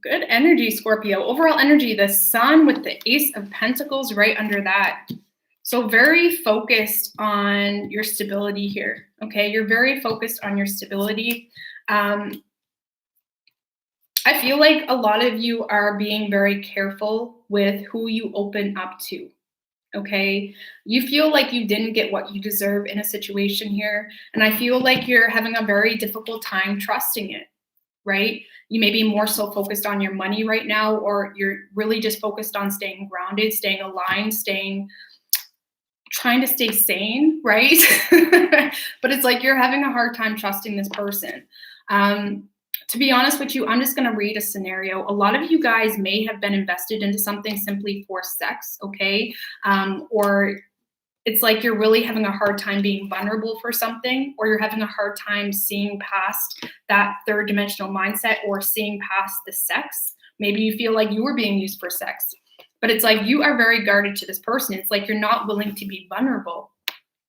Good energy, Scorpio. Overall energy, the sun with the Ace of Pentacles right under that. So very focused on your stability here, okay? You're very focused on your stability. I feel like a lot of you are being very careful with who you open up to, okay? You feel like you didn't get what you deserve in a situation here, and I feel like you're having a very difficult time trusting it, right? You may be more so focused on your money right now, or you're really just focused on staying grounded, staying aligned, trying to stay sane, right? But it's like you're having a hard time trusting this person. To be honest with you, I'm just going to read a scenario. A lot of you guys may have been invested into something simply for sex, okay? Or it's like you're really having a hard time being vulnerable for something, or you're having a hard time seeing past that third dimensional mindset or seeing past the sex. Maybe you feel like you were being used for sex, but it's like you are very guarded to this person. It's like you're not willing to be vulnerable,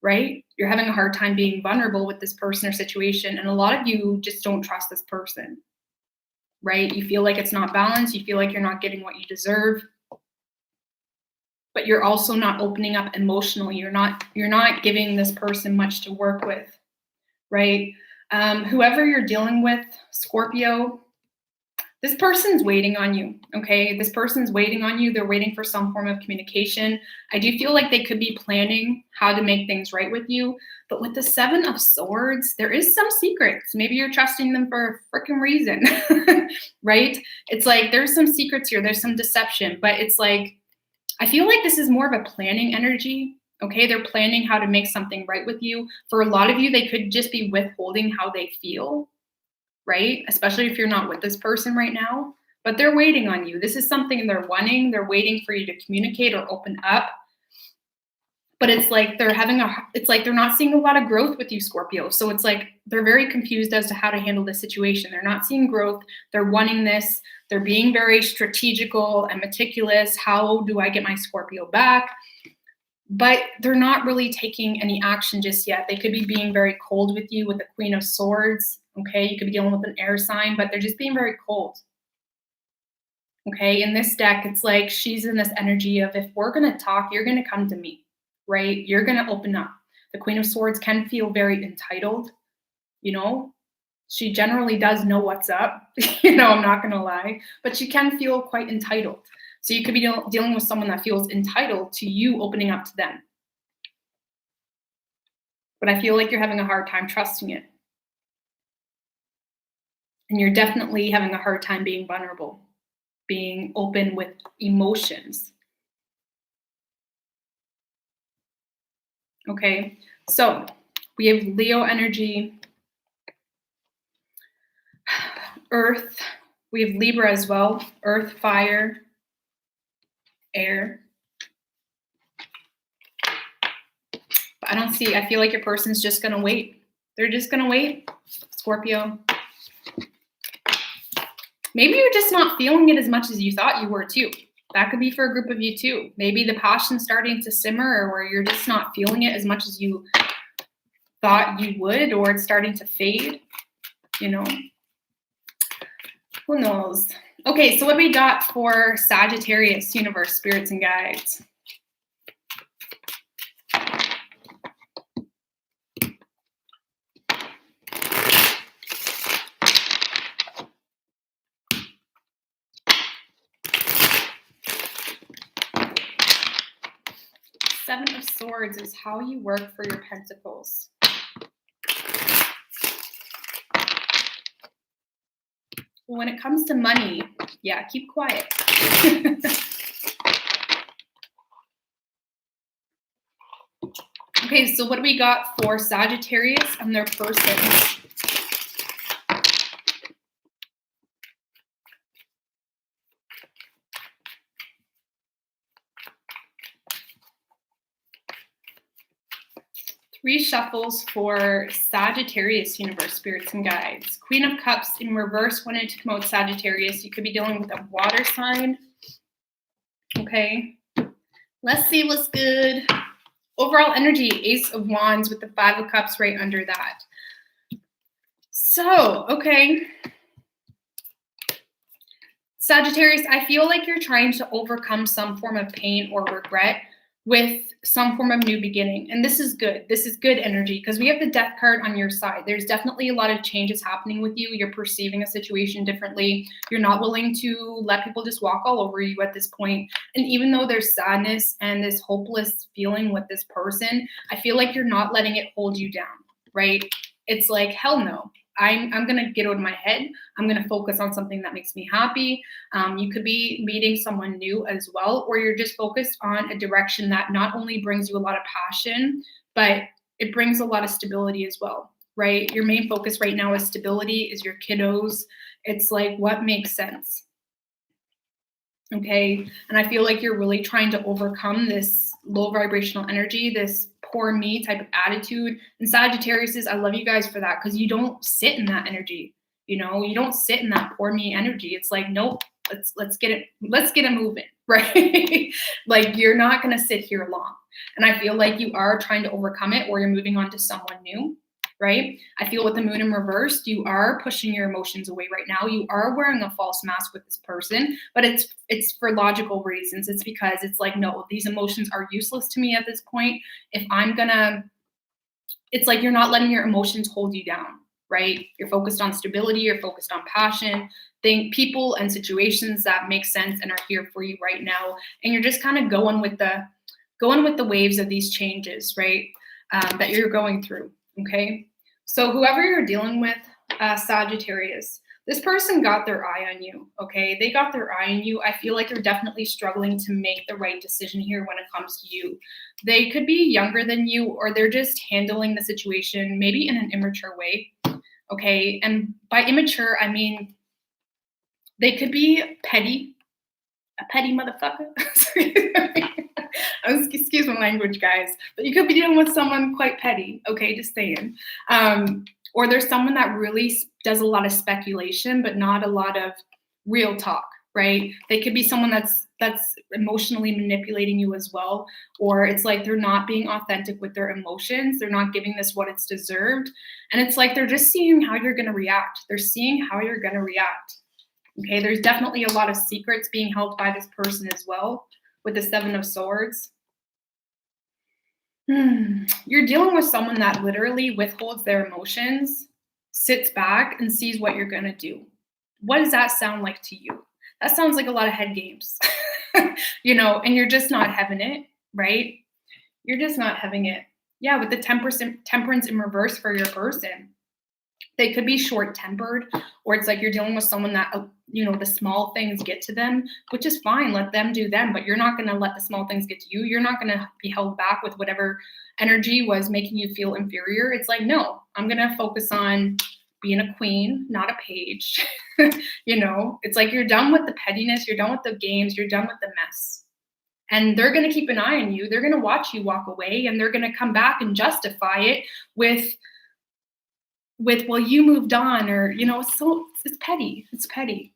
right? You're having a hard time being vulnerable with this person or situation. And a lot of you just don't trust this person, right? You feel like it's not balanced. You feel like you're not getting what you deserve, but you're also not opening up emotionally. You're not giving this person much to work with, right? Whoever you're dealing with, Scorpio, this person's waiting on you, okay? This person's waiting on you. They're waiting for some form of communication. I do feel like they could be planning how to make things right with you, but with the Seven of Swords, there is some secrets. Maybe you're trusting them for a freaking reason, right? It's like there's some secrets here. There's some deception, but it's like, I feel like this is more of a planning energy, okay? They're planning how to make something right with you. For a lot of you, they could just be withholding how they feel, right? Especially if you're not with this person right now, but they're waiting on you. This is something they're wanting. They're waiting for you to communicate or open up. But it's like it's like they're not seeing a lot of growth with you, Scorpio. So it's like they're very confused as to how to handle this situation. They're not seeing growth. They're wanting this. They're being very strategical and meticulous. How do I get my Scorpio back? But they're not really taking any action just yet. They could be being very cold with you with the Queen of Swords. Okay, you could be dealing with an air sign, but they're just being very cold. Okay, in this deck, it's like she's in this energy of, if we're going to talk, you're going to come to me, right? You're going to open up. The Queen of Swords can feel very entitled, you know? She generally does know what's up, you know, I'm not going to lie, but she can feel quite entitled. So you could be dealing with someone that feels entitled to you opening up to them. But I feel like you're having a hard time trusting it. And you're definitely having a hard time being vulnerable, being open with emotions. Okay, so we have Leo energy, Earth. We have Libra as well, Earth, fire, air. But I feel like your person's just going to wait. They're just going to wait, Scorpio. Maybe you're just not feeling it as much as you thought you were too. That could be for a group of you too. Maybe the passion's starting to simmer, or where you're just not feeling it as much as you thought you would, or it's starting to fade, you know. Who knows? Okay, so what we got for Sagittarius, universe, spirits, and guides. Seven of Swords is how you work for your pentacles. When it comes to money, yeah, keep quiet. Okay, so what do we got for Sagittarius and their person? Three shuffles for Sagittarius, universe, spirits, and guides. Queen of Cups in reverse wanted to promote Sagittarius. You could be dealing with a water sign. Okay. Let's see what's good. Overall energy, Ace of Wands with the Five of Cups right under that. So, okay. Sagittarius, I feel like you're trying to overcome some form of pain or regret with some form of new beginning. And this is good. This is good energy because we have the death card on your side. There's definitely a lot of changes happening with you. You're perceiving a situation differently. You're not willing to let people just walk all over you at this point. And even though there's sadness and this hopeless feeling with this person, I feel like you're not letting it hold you down, right? It's like, hell no. I'm going to get out of my head. I'm going to focus on something that makes me happy. You could be meeting someone new as well, or you're just focused on a direction that not only brings you a lot of passion, but it brings a lot of stability as well, right? Your main focus right now is stability, is your kiddos. It's like what makes sense. Okay. And I feel like you're really trying to overcome this low vibrational energy, this poor me type of attitude. And Sagittarius, I love you guys for that because you don't sit in that energy. You know, you don't sit in that poor me energy. It's like, nope, let's get it moving, right? Like you're not going to sit here long. And I feel like you are trying to overcome it or you're moving on to someone new. Right? I feel with the moon in reverse, you are pushing your emotions away right now. You are wearing a false mask with this person, but it's for logical reasons. It's because it's like, no, these emotions are useless to me at this point. It's like you're not letting your emotions hold you down, right? You're focused on stability, you're focused on passion, people and situations that make sense and are here for you right now. And you're just kind of going with the waves of these changes, right? That you're going through. Okay. So whoever you're dealing with, Sagittarius, this person got their eye on you. Okay. They got their eye on you. I feel like you're definitely struggling to make the right decision here when it comes to you. They could be younger than you, or they're just handling the situation maybe in an immature way. Okay. And by immature, I mean, they could be petty, a petty motherfucker. Excuse my language, guys, but you could be dealing with someone quite petty. Okay, just saying. Or there's someone that really does a lot of speculation, but not a lot of real talk, right? They could be someone that's emotionally manipulating you as well, or it's like they're not being authentic with their emotions. They're not giving this what it's deserved, and it's like they're just seeing how you're going to react. They're seeing how you're going to react. Okay, there's definitely a lot of secrets being held by this person as well with the Seven of Swords. You're dealing with someone that literally withholds their emotions, sits back, and sees what you're going to do. What does that sound like to you? That sounds like a lot of head games, you know, and you're just not having it, right? You're just not having it. Yeah, with the temperance in reverse for your person. They could be short-tempered, or it's like you're dealing with someone that, you know, the small things get to them, which is fine. Let them do them, but you're not going to let the small things get to you. You're not going to be held back with whatever energy was making you feel inferior. It's like, no, I'm going to focus on being a queen, not a page. You know, it's like you're done with the pettiness. You're done with the games. You're done with the mess. And they're going to keep an eye on you. They're going to watch you walk away, and they're going to come back and justify it with, well, you moved on, or, you know, it's petty. It's petty.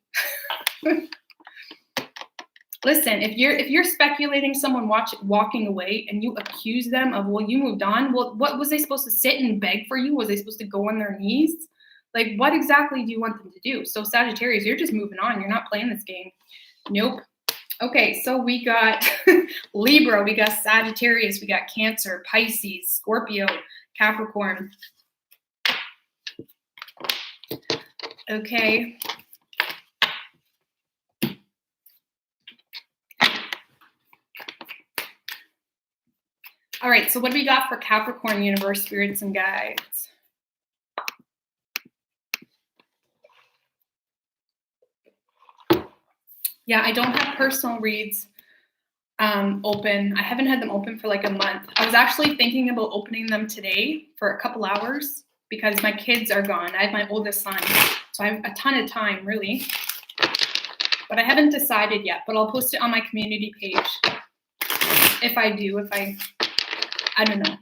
Listen, if you're speculating someone walking away and you accuse them of, well, you moved on, well, what was they supposed to sit and beg for you? Was they supposed to go on their knees? Like, what exactly do you want them to do? So Sagittarius, you're just moving on. You're not playing this game. Nope. Okay, so we got Libra, we got Sagittarius, we got Cancer, Pisces, Scorpio, Capricorn. Okay. All right, so what do we got for Capricorn, universe, spirits, and guides? Yeah, I don't have personal reads open. I haven't had them open for like a month. I was actually thinking about opening them today for a couple hours because my kids are gone. I have my oldest son, so I have a ton of time, really. But I haven't decided yet, but I'll post it on my community page. If I do, I don't know.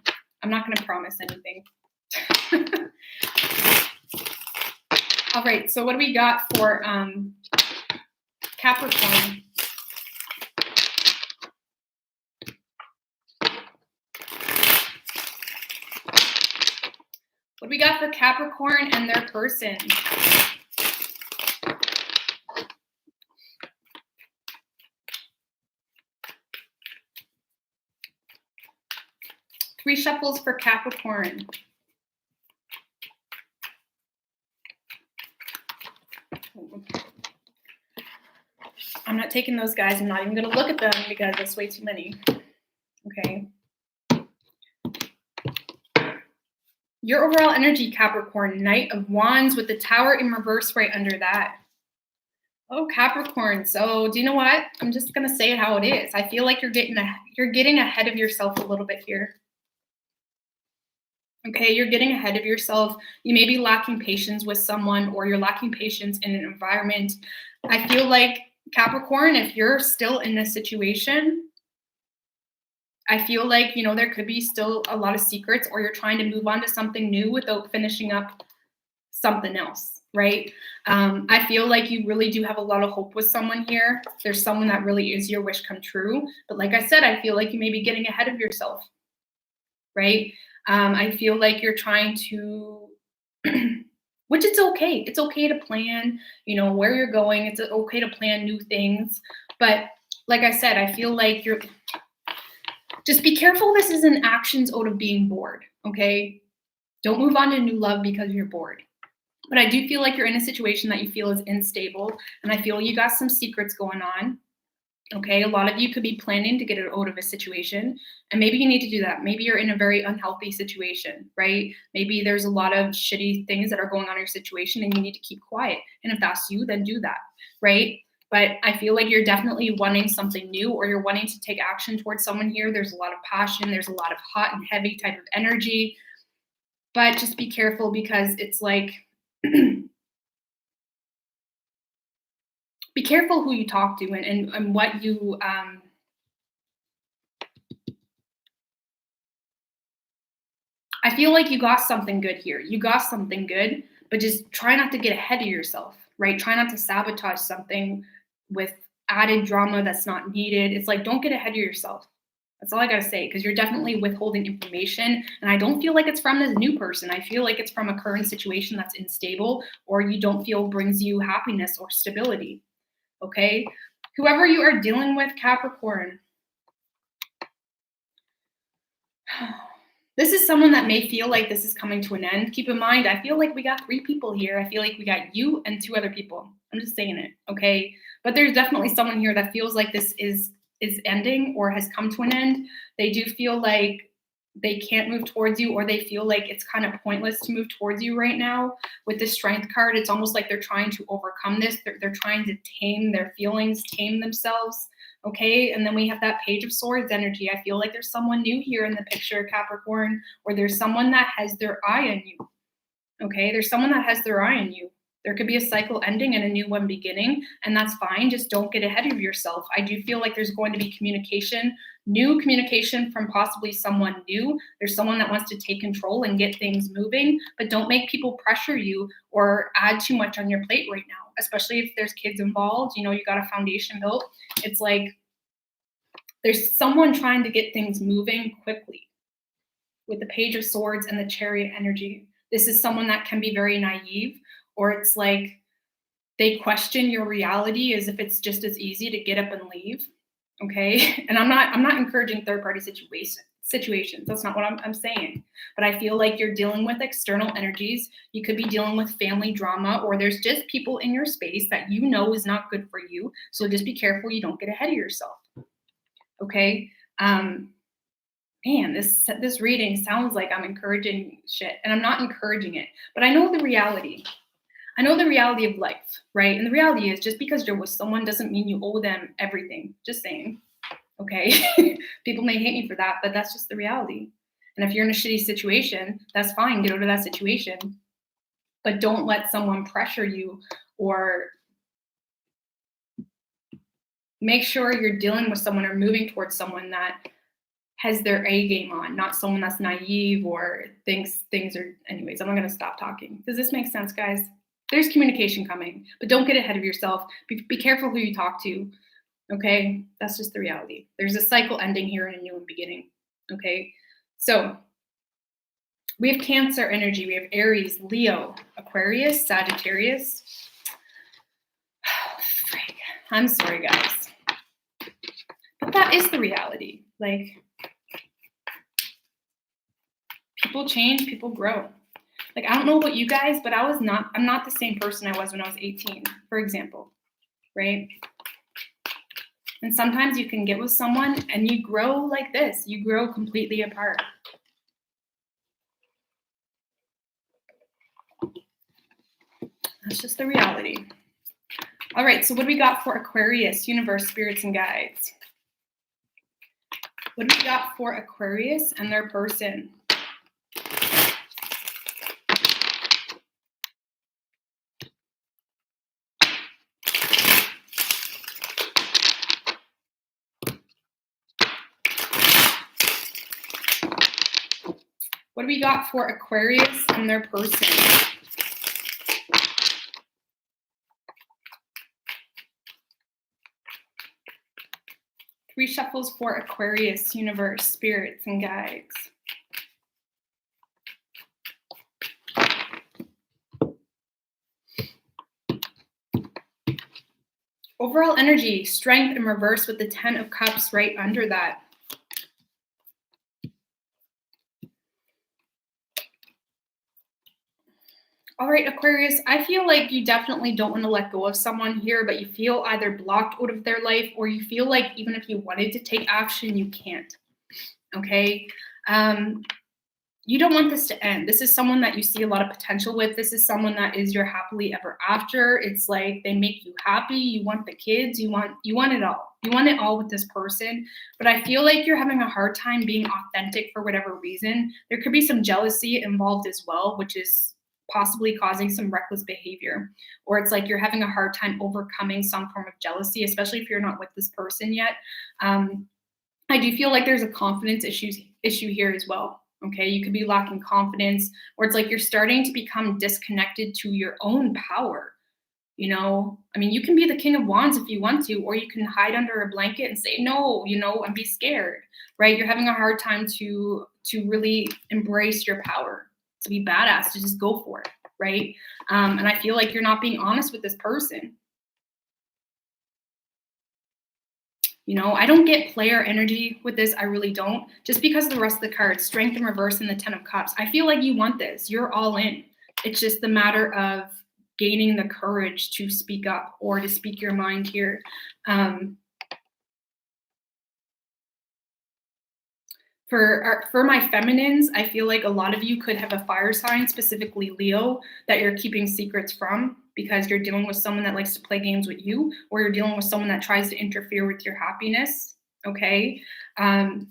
I'm not going to promise anything. All right, so what do we got for Capricorn? What do we got for Capricorn and their person? 3 shuffles for Capricorn. I'm not taking those, guys. I'm not even going to look at them because that's way too many. Okay. Your overall energy, Capricorn, Knight of Wands with the Tower in reverse right under that. Oh, Capricorn. So do you know what? I'm just going to say it how it is. I feel like you're getting ahead of yourself a little bit here. Okay, you're getting ahead of yourself. You may be lacking patience with someone, or you're lacking patience in an environment. I feel like, Capricorn, if you're still in this situation, I feel like, you know, there could be still a lot of secrets, or you're trying to move on to something new without finishing up something else, right? I feel like you really do have a lot of hope with someone here. There's someone that really is your wish come true. But like I said, I feel like you may be getting ahead of yourself, right? I feel like you're trying to, which it's okay. It's okay to plan, you know, where you're going. It's okay to plan new things. But like I said, I feel like you're, just be careful. This is an actions out of being bored, okay? Don't move on to new love because you're bored. But I do feel like you're in a situation that you feel is unstable. And I feel you got some secrets going on. Okay, a lot of you could be planning to get out of a situation, and maybe you need to do that. Maybe you're in a very unhealthy situation, right? Maybe there's a lot of shitty things that are going on in your situation and you need to keep quiet. And if that's you, then do that, right? But I feel like you're definitely wanting something new, or you're wanting to take action towards someone here. There's a lot of passion. There's a lot of hot and heavy type of energy. But just be careful, because it's like, be careful who you talk to and what you, I feel like you got something good here. You got something good, but just try not to get ahead of yourself, right? Try not to sabotage something with added drama that's not needed. It's like, don't get ahead of yourself. That's all I got to say, because you're definitely withholding information. And I don't feel like it's from this new person. I feel like it's from a current situation that's unstable, or you don't feel brings you happiness or stability. Okay, whoever you are dealing with, Capricorn, this is someone that may feel like this is coming to an end. Keep in mind, I feel like we got 3 people here. I feel like we got you and 2 other people. I'm just saying it, okay? But there's definitely someone here that feels like this is ending or has come to an end. They do feel like they can't move towards you, or they feel like it's kind of pointless to move towards you right now. With the Strength card, it's almost like they're trying to overcome this. They're trying to tame their feelings, tame themselves, okay? And then we have that Page of Swords energy. I feel like there's someone new here in the picture, Capricorn, or there's someone that has their eye on you, okay? There's someone that has their eye on you. There could be a cycle ending and a new one beginning, and that's fine. Just don't get ahead of yourself. I do feel like there's going to be communication, new communication from possibly someone new. There's someone that wants to take control and get things moving, but don't make people pressure you or add too much on your plate right now, especially if there's kids involved. You know, you got a foundation built. It's like there's someone trying to get things moving quickly with the Page of Swords and the Chariot energy. This is someone that can be very naive, or it's like they question your reality as if it's just as easy to get up and leave, okay? And I'm not encouraging third-party situations. That's not what I'm saying. But I feel like you're dealing with external energies. You could be dealing with family drama, or there's just people in your space that you know is not good for you. So just be careful you don't get ahead of yourself, okay? Man, this reading sounds like I'm encouraging shit, and I'm not encouraging it. But I know the reality. I know the reality of life, right? And the reality is, just because you're with someone doesn't mean you owe them everything. Just saying, okay? People may hate me for that, but that's just the reality. And if you're in a shitty situation, that's fine. Get out of that situation. But don't let someone pressure you, or make sure you're dealing with someone or moving towards someone that has their A game on, not someone that's naive or thinks things are, anyways, I'm not going to stop talking. Does this make sense, guys? There's communication coming, but don't get ahead of yourself. Be careful who you talk to, okay? That's just the reality. There's a cycle ending here and a new one beginning, okay? So we have Cancer energy. We have Aries, Leo, Aquarius, Sagittarius. Frig. I'm sorry, guys. But that is the reality. Like, People change, people grow. Like, I don't know about you guys, but I'm not the same person I was when I was 18, for example, right? And sometimes you can get with someone and you grow like this. You grow completely apart. That's just the reality. All right, so what do we got for Aquarius, universe, spirits, and guides? What do we got for Aquarius and their person? What do we got for Aquarius and their person? Three shuffles for Aquarius, universe, spirits, and guides. Overall energy, strength in reverse with the 10 of Cups right under that. All right, Aquarius, I feel like you definitely don't want to let go of someone here, but you feel either blocked out of their life or you feel like even if you wanted to take action, you can't. Okay? You don't want this to end. This is someone that you see a lot of potential with. This is someone that is your happily ever after. It's like they make you happy. You want the kids. You want it all. You want it all with this person. But I feel like you're having a hard time being authentic for whatever reason. There could be some jealousy involved as well, which is possibly causing some reckless behavior. Or it's like you're having a hard time overcoming some form of jealousy, especially if you're not with this person yet. I do feel like there's a confidence issue here as well. Okay, you could be lacking confidence, or it's like you're starting to become disconnected to your own power. You know, I mean, you can be the King of Wands if you want to, or you can hide under a blanket and say no, you know, and be scared, right? You're having a hard time to really embrace your power, to be badass, to just go for it, right? And I feel like you're not being honest with this person. You know, I don't get player energy with this. I really don't. Just because of the rest of the cards, strength in reverse and the 10 of Cups. I feel like you want this. You're all in. It's just the matter of gaining the courage to speak up or to speak your mind here. For my feminines, I feel like a lot of you could have a fire sign, specifically Leo, that you're keeping secrets from because you're dealing with someone that likes to play games with you, or you're dealing with someone that tries to interfere with your happiness, okay? But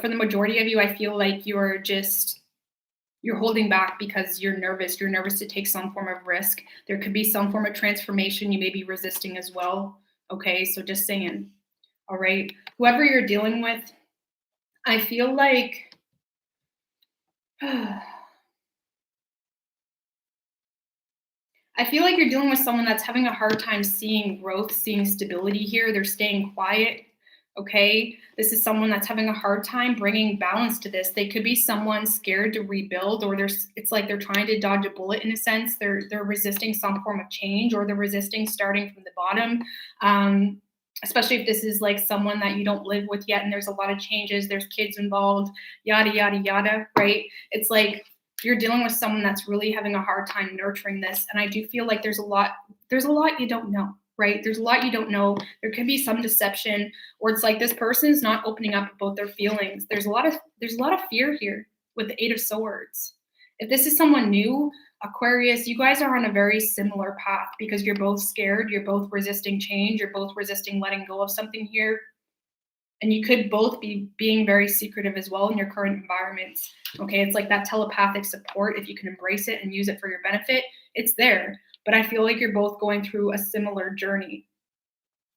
for the majority of you, I feel like you're holding back because you're nervous. You're nervous to take some form of risk. There could be some form of transformation you may be resisting as well, okay? So just saying. All right, whoever you're dealing with, I feel like you're dealing with someone that's having a hard time seeing growth, seeing stability here. They're staying quiet, okay? This is someone that's having a hard time bringing balance to this. They could be someone scared to rebuild, or it's like they're trying to dodge a bullet in a sense. They're resisting some form of change, or they're resisting starting from the bottom. Especially if this is like someone that you don't live with yet and there's a lot of changes, there's kids involved, yada, yada, yada, right? It's like you're dealing with someone that's really having a hard time nurturing this. And I do feel like there's a lot you don't know, right? There's a lot you don't know. There could be some deception, or it's like this person's not opening up about their feelings. There's a lot of fear here with the 8 of Swords. If this is someone new, Aquarius, you guys are on a very similar path because you're both scared. You're both resisting change. You're both resisting letting go of something here. And you could both be being very secretive as well in your current environments. Okay, it's like that telepathic support. If you can embrace it and use it for your benefit, it's there. But I feel like you're both going through a similar journey.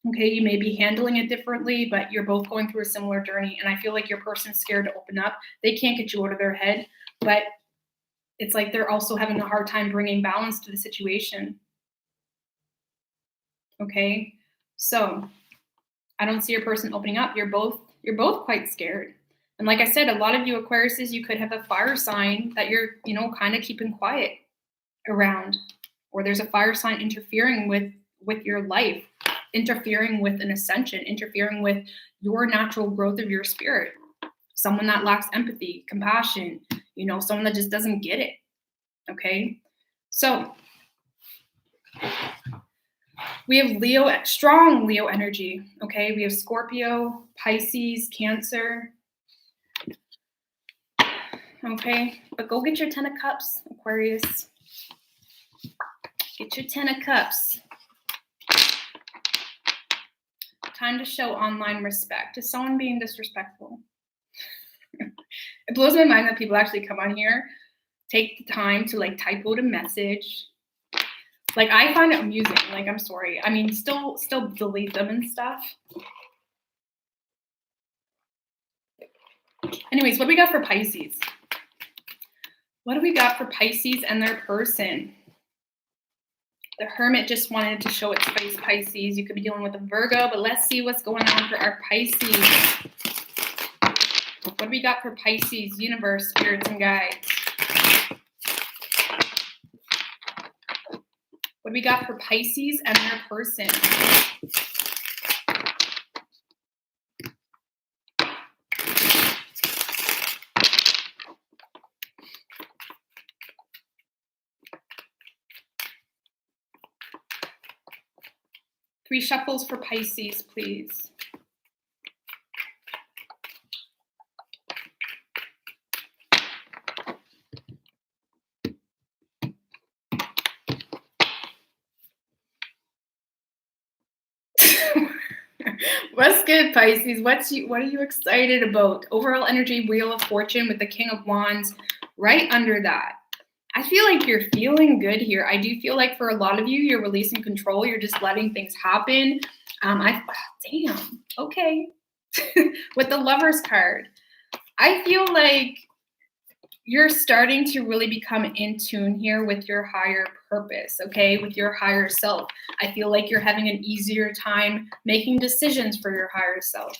Okay, you may be handling it differently, but you're both going through a similar journey. And I feel like your person's scared to open up. They can't get you out of their head, but it's like they're also having a hard time bringing balance to the situation. Okay, so I don't see your person opening up. You're both quite scared. And like I said, a lot of you Aquariuses, you could have a fire sign that you're, you know, kind of keeping quiet around, or there's a fire sign interfering with your life. interfering with an ascension, interfering with your natural growth of your spirit. Someone that lacks empathy, compassion, you know, someone that just doesn't get it. Okay. So we have Leo, strong Leo energy. Okay. We have Scorpio, Pisces, Cancer. Okay. But go get your 10 of Cups, Aquarius. Get your 10 of Cups. Time to show online respect. Is someone being disrespectful? It blows my mind that people actually come on here, take the time to like type out a message. Like, I find it amusing. Like, I'm sorry. I mean, still delete them and stuff. Anyways, what do we got for Pisces? What do we got for Pisces and their person? The Hermit just wanted to show its face, Pisces. You could be dealing with a Virgo, but let's see what's going on for our Pisces. What do we got for Pisces, universe, spirits, and guides? What do we got for Pisces and their person? Three shuffles for Pisces, please. What's good, Pisces? What are you excited about? Overall energy, Wheel of Fortune with the King of Wands right under that. I feel like you're feeling good here. I do feel like for a lot of you, you're releasing control. You're just letting things happen. Damn. Okay. With the Lovers card, I feel like you're starting to really become in tune here with your higher purpose, okay, with your higher self. I feel like you're having an easier time making decisions for your higher self,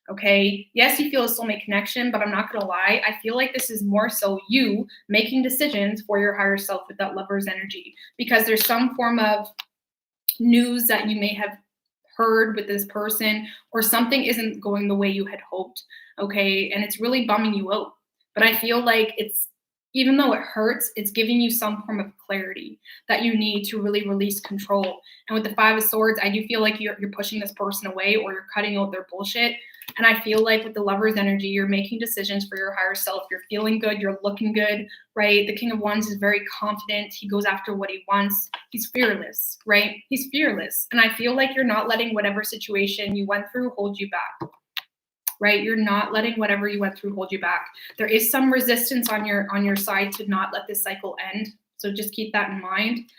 okay? Yes, you feel a soulmate connection, but I'm not going to lie. I feel like this is more so you making decisions for your higher self with that Lover's energy, because there's some form of news that you may have heard with this person, or something isn't going the way you had hoped, okay? And it's really bumming you out. But I feel like it's, even though it hurts, it's giving you some form of clarity that you need to really release control. And with the Five of Swords, I do feel like you're pushing this person away, or you're cutting out their bullshit. And I feel like with the Lover's energy, you're making decisions for your higher self. You're feeling good. You're looking good, right? The King of Wands is very confident. He goes after what he wants. He's fearless, right? He's fearless. And I feel like you're not letting whatever situation you went through hold you back, right? You're not letting whatever you went through hold you back. There is some resistance on your side to not let this cycle end. So just keep that in mind.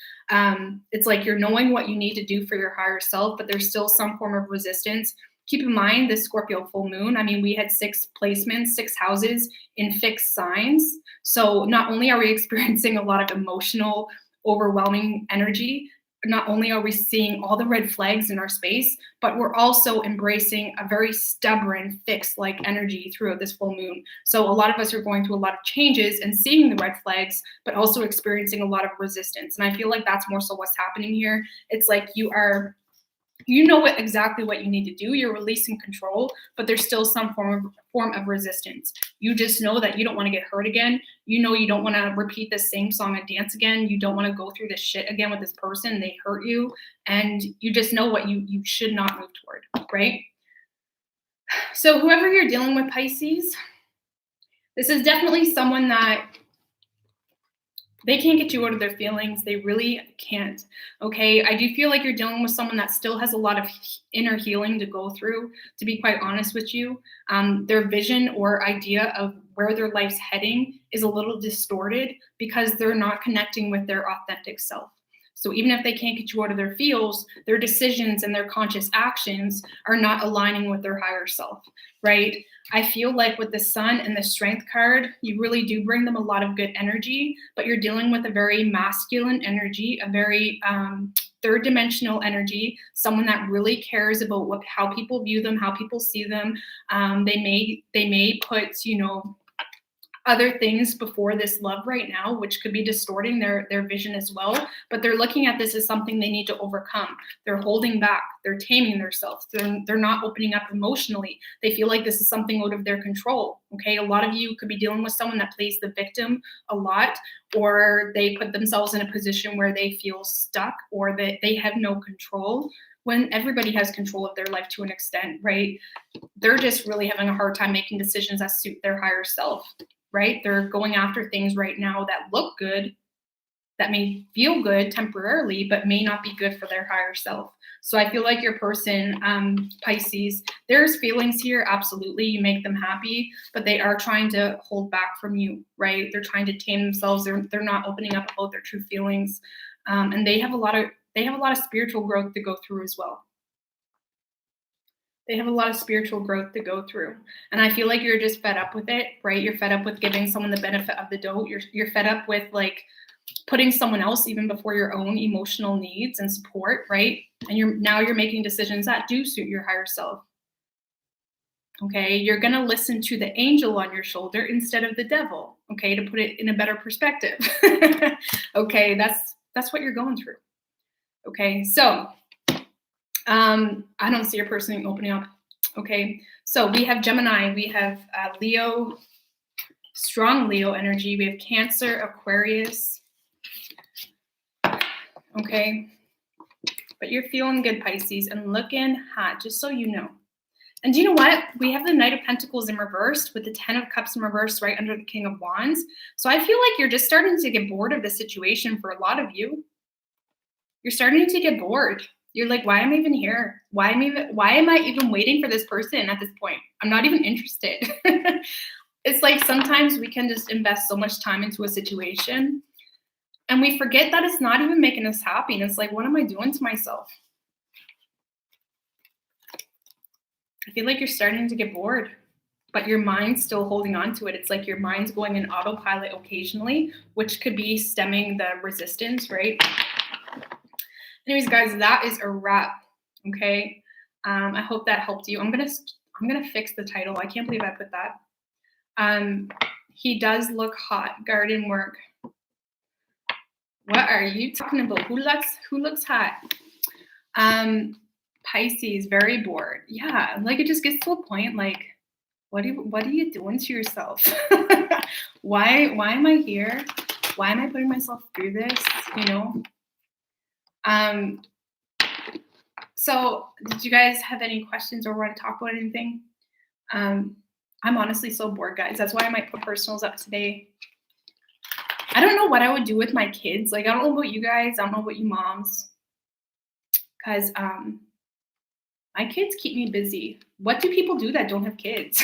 It's like you're knowing what you need to do for your higher self, but there's still some form of resistance. Keep in mind this Scorpio full moon. I mean, we had 6 placements, 6 houses in fixed signs. So not only are we experiencing a lot of emotional, overwhelming energy, not only are we seeing all the red flags in our space, but we're also embracing a very stubborn, fixed-like energy throughout this full moon. So a lot of us are going through a lot of changes and seeing the red flags, but also experiencing a lot of resistance. And I feel like that's more so what's happening here. It's like you know exactly what you need to do. You're releasing control, but there's still some form of resistance. You just know that you don't want to get hurt again. You know you don't want to repeat the same song and dance again. You don't want to go through this shit again with this person. They hurt you, and you just know what you should not move toward, right? So whoever you're dealing with, Pisces, this is definitely someone that they can't get you out of their feelings. They really can't. Okay. I do feel like you're dealing with someone that still has a lot of inner healing to go through, to be quite honest with you. Their vision or idea of where their life's heading is a little distorted because they're not connecting with their authentic self. So even if they can't get you out of their feels, their decisions and their conscious actions are not aligning with their higher self, right? I feel like with the Sun and the Strength card, you really do bring them a lot of good energy, but you're dealing with a very masculine energy, a very third dimensional energy, someone that really cares about how people view them, how people see them. They may put, other things before this love right now, which could be distorting their vision as well. But they're looking at this as something they need to overcome. They're holding back. They're taming themselves. They're not opening up emotionally. They feel like this is something out of their control. Okay, a lot of you could be dealing with someone that plays the victim a lot, or they put themselves in a position where they feel stuck or that they have no control, when everybody has control of their life to an extent, right? They're just really having a hard time making decisions that suit their higher self, right? They're going after things right now that look good, that may feel good temporarily, but may not be good for their higher self. So I feel like your person, Pisces, there's feelings here, absolutely. You make them happy, but they are trying to hold back from you, right? They're trying to tame themselves. They're not opening up about their true feelings. And they have a lot of spiritual growth to go through as well. They have a lot of spiritual growth to go through. And I feel like you're just fed up with it, right? You're fed up with giving someone the benefit of the doubt. You're fed up with like putting someone else even before your own emotional needs and support, right? And you're making decisions that do suit your higher self. Okay, you're gonna listen to the angel on your shoulder instead of the devil, okay, to put it in a better perspective. Okay, that's what you're going through. Okay, so I don't see your person opening up. Okay, so we have Gemini, we have Leo, strong Leo energy, we have Cancer, Aquarius. Okay, but you're feeling good, Pisces, and looking hot, just so you know. And do you know what? We have the Knight of Pentacles in reverse with the 10 of Cups in reverse right under the King of Wands. So I feel like you're just starting to get bored of the situation for a lot of you. You're starting to get bored. You're like, why am I even here? Why am I even waiting for this person at this point? I'm not even interested. It's like sometimes we can just invest so much time into a situation and we forget that it's not even making us happy. And it's like, what am I doing to myself? I feel like you're starting to get bored, but your mind's still holding on to it. It's like your mind's going in autopilot occasionally, which could be stemming the resistance, right? Anyways, guys, that is a wrap. Okay. I hope that helped you. I'm gonna fix the title. I can't believe I put that. He does look hot. Garden work. What are you talking about? Who looks hot? Pisces, very bored. Yeah, like it just gets to a point like, what are you doing to yourself? Why am I here? Why am I putting myself through this? You know? So did you guys have any questions or want to talk about anything? I'm honestly so bored, guys. That's why I might put personals up today. I don't know what I would do with my kids. Like, I don't know about you guys. I don't know about you moms. Because my kids keep me busy. What do people do that don't have kids?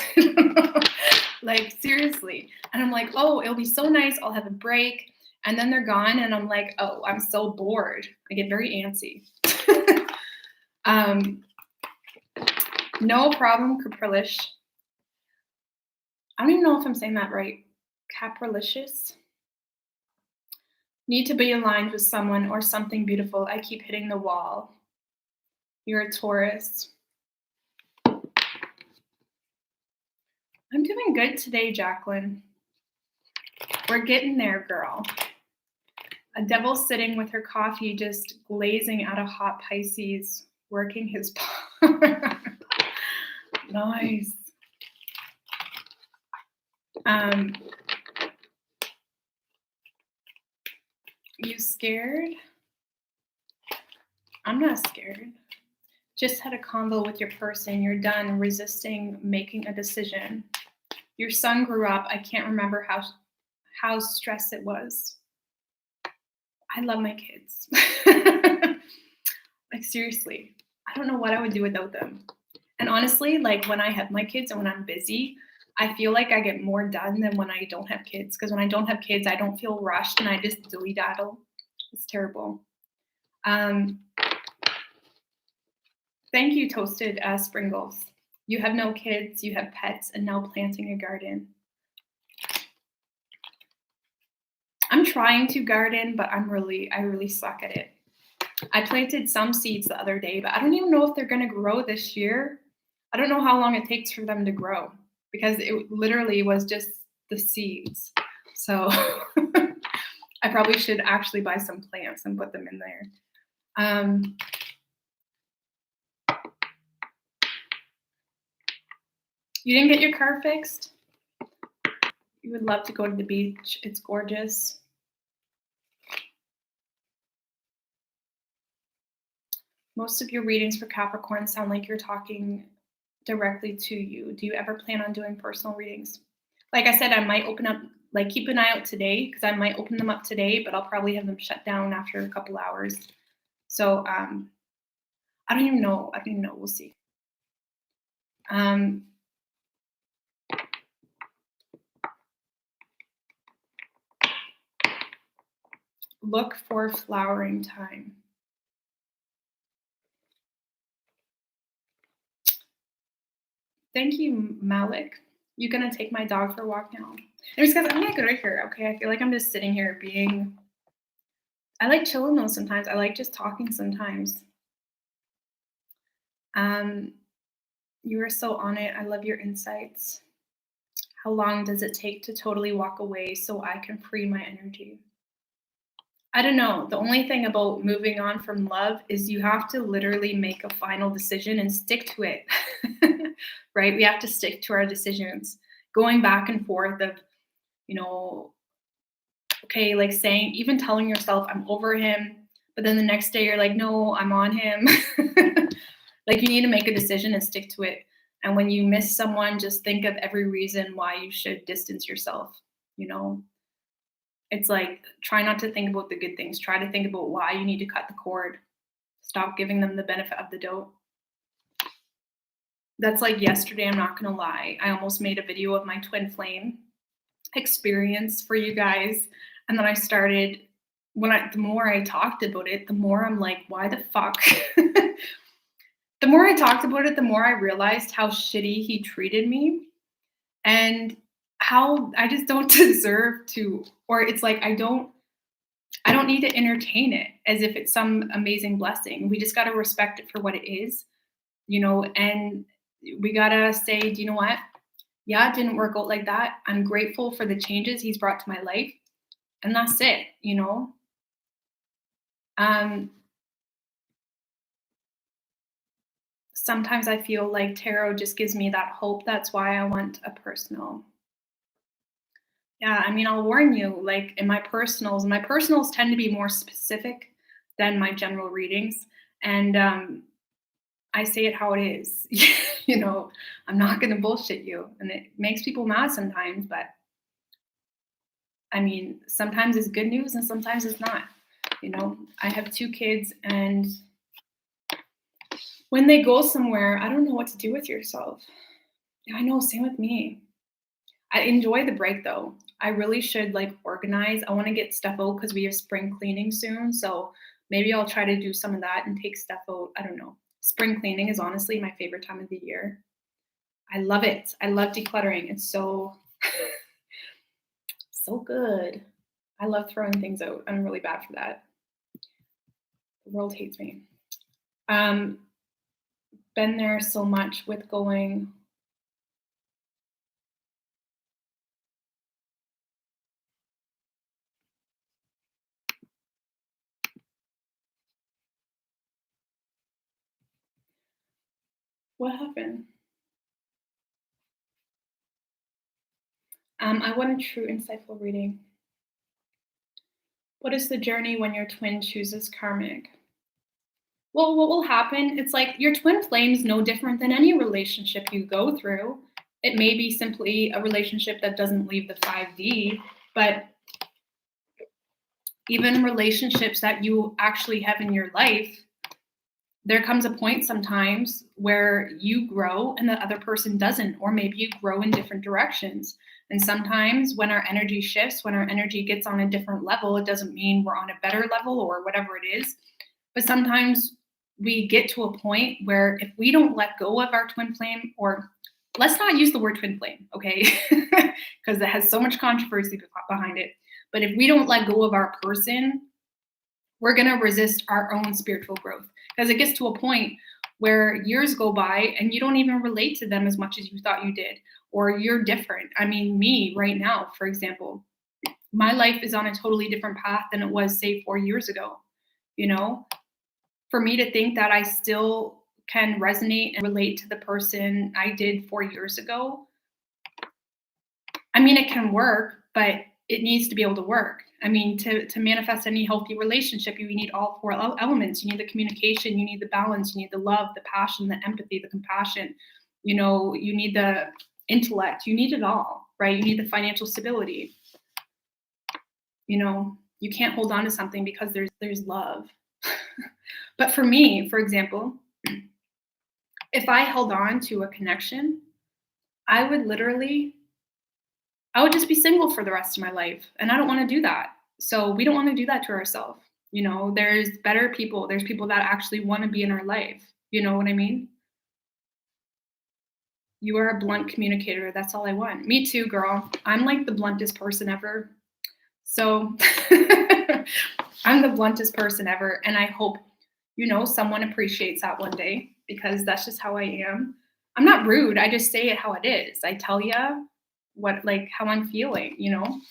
Like, seriously. And I'm like, oh, it'll be so nice. I'll have a break. And then they're gone. And I'm like, oh, I'm so bored. I get very antsy. No problem, Caprilish. I don't even know if I'm saying that right. Caprilicious. Need to be aligned with someone or something beautiful. I keep hitting the wall. You're a Taurus. I'm doing good today, Jacqueline. We're getting there, girl. A devil sitting with her coffee, just glazing at a hot Pisces, working his part. Nice. You scared? I'm not scared. Just had a convo with your person. You're done resisting making a decision. Your son grew up. I can't remember how stressed it was. I love my kids. Like, seriously, I don't know what I would do without them. And honestly, like when I have my kids and when I'm busy, I feel like I get more done than when I don't have kids. Because when I don't have kids, I don't feel rushed and I just dilly-daddle. It's terrible. Thank you, Toasted Springles. You have no kids, you have pets, and now planting a garden. I'm trying to garden, but I really suck at it. I planted some seeds the other day, but I don't even know if they're going to grow this year. I don't know how long it takes for them to grow because it literally was just the seeds. So I probably should actually buy some plants and put them in there. You didn't get your car fixed? You would love to go to the beach. It's gorgeous. Most of your readings for Capricorn sound like you're talking directly to you. Do you ever plan on doing personal readings? Like I said, I might open up, like keep an eye out today, because I might open them up today, but I'll probably have them shut down after a couple hours. So I don't even know. We'll see. Look for flowering time. Thank you, Malik. You gonna take my dog for a walk now? Anyways, guys, I'm gonna go right here. Okay, I feel like I'm just sitting here being. I like chilling though sometimes. I like just talking sometimes. You are so on it. I love your insights. How long does it take to totally walk away so I can free my energy? I don't know. The only thing about moving on from love is you have to literally make a final decision and stick to it. Right? We have to stick to our decisions. Going back and forth of, okay, like saying, even telling yourself, I'm over him, but then the next day you're like, no, I'm on him. Like you need to make a decision and stick to it. And when you miss someone, just think of every reason why you should distance yourself, It's like, try not to think about the good things. Try to think about why you need to cut the cord. Stop giving them the benefit of the doubt. That's like yesterday, I'm not going to lie. I almost made a video of my twin flame experience for you guys. And then I started, the more I talked about it, the more I'm like, why the fuck? The more I talked about it, the more I realized how shitty he treated me. And how I just don't deserve to, or it's like I don't need to entertain it as if it's some amazing blessing. We just got to respect it for what it is, and we got to say, do you know what? Yeah, it didn't work out like that. I'm grateful for the changes he's brought to my life. And that's it, Sometimes I feel like tarot just gives me that hope. That's why I want a personal. Yeah, I mean, I'll warn you, like in my personals tend to be more specific than my general readings. And I say it how it is. I'm not going to bullshit you. And it makes people mad sometimes, but I mean, sometimes it's good news and sometimes it's not. I have 2 kids, and when they go somewhere, I don't know what to do with yourself. I know, same with me. I enjoy the break though. I really should like organize. I want to get stuff out because we have spring cleaning soon. So maybe I'll try to do some of that and take stuff out. I don't know. Spring cleaning is honestly my favorite time of the year. I love it. I love decluttering. It's so, so good. I love throwing things out. I'm really bad for that. The world hates me. Been there so much with going. What happened? I want a true insightful reading. What is the journey when your twin chooses karmic? Well, what will happen? It's like your twin flame's no different than any relationship you go through. It may be simply a relationship that doesn't leave the 5D, but even relationships that you actually have in your life, there comes a point sometimes where you grow and the other person doesn't, or maybe you grow in different directions. And sometimes when our energy shifts, when our energy gets on a different level, it doesn't mean we're on a better level or whatever it is. But sometimes we get to a point where if we don't let go of our twin flame, or let's not use the word twin flame, okay? Because it has so much controversy behind it. But if we don't let go of our person, we're going to resist our own spiritual growth. Because it gets to a point where years go by and you don't even relate to them as much as you thought you did, or you're different. I mean, me right now, for example, my life is on a totally different path than it was, say, 4 years ago. You know, for me to think that I still can resonate and relate to the person I did 4 years ago, I mean, it can work, but it needs to be able to work. I mean, to manifest any healthy relationship, you need all four elements. You need the communication, you need the balance, you need the love, the passion, the empathy, the compassion. You know, you need the intellect, you need it all, right? You need the financial stability. You know, you can't hold on to something because there's love. But for me, for example, if I held on to a connection, I would just be single for the rest of my life. And I don't want to do that. So we don't want to do that to ourselves. You know, there's better people. There's people that actually want to be in our life. You know what I mean? You are a blunt communicator. That's all I want. Me too, girl. I'm like the bluntest person ever. So I'm the bluntest person ever. And I hope, you know, someone appreciates that one day, because that's just how I am. I'm not rude. I just say it how it is. I tell you how I'm feeling, you know.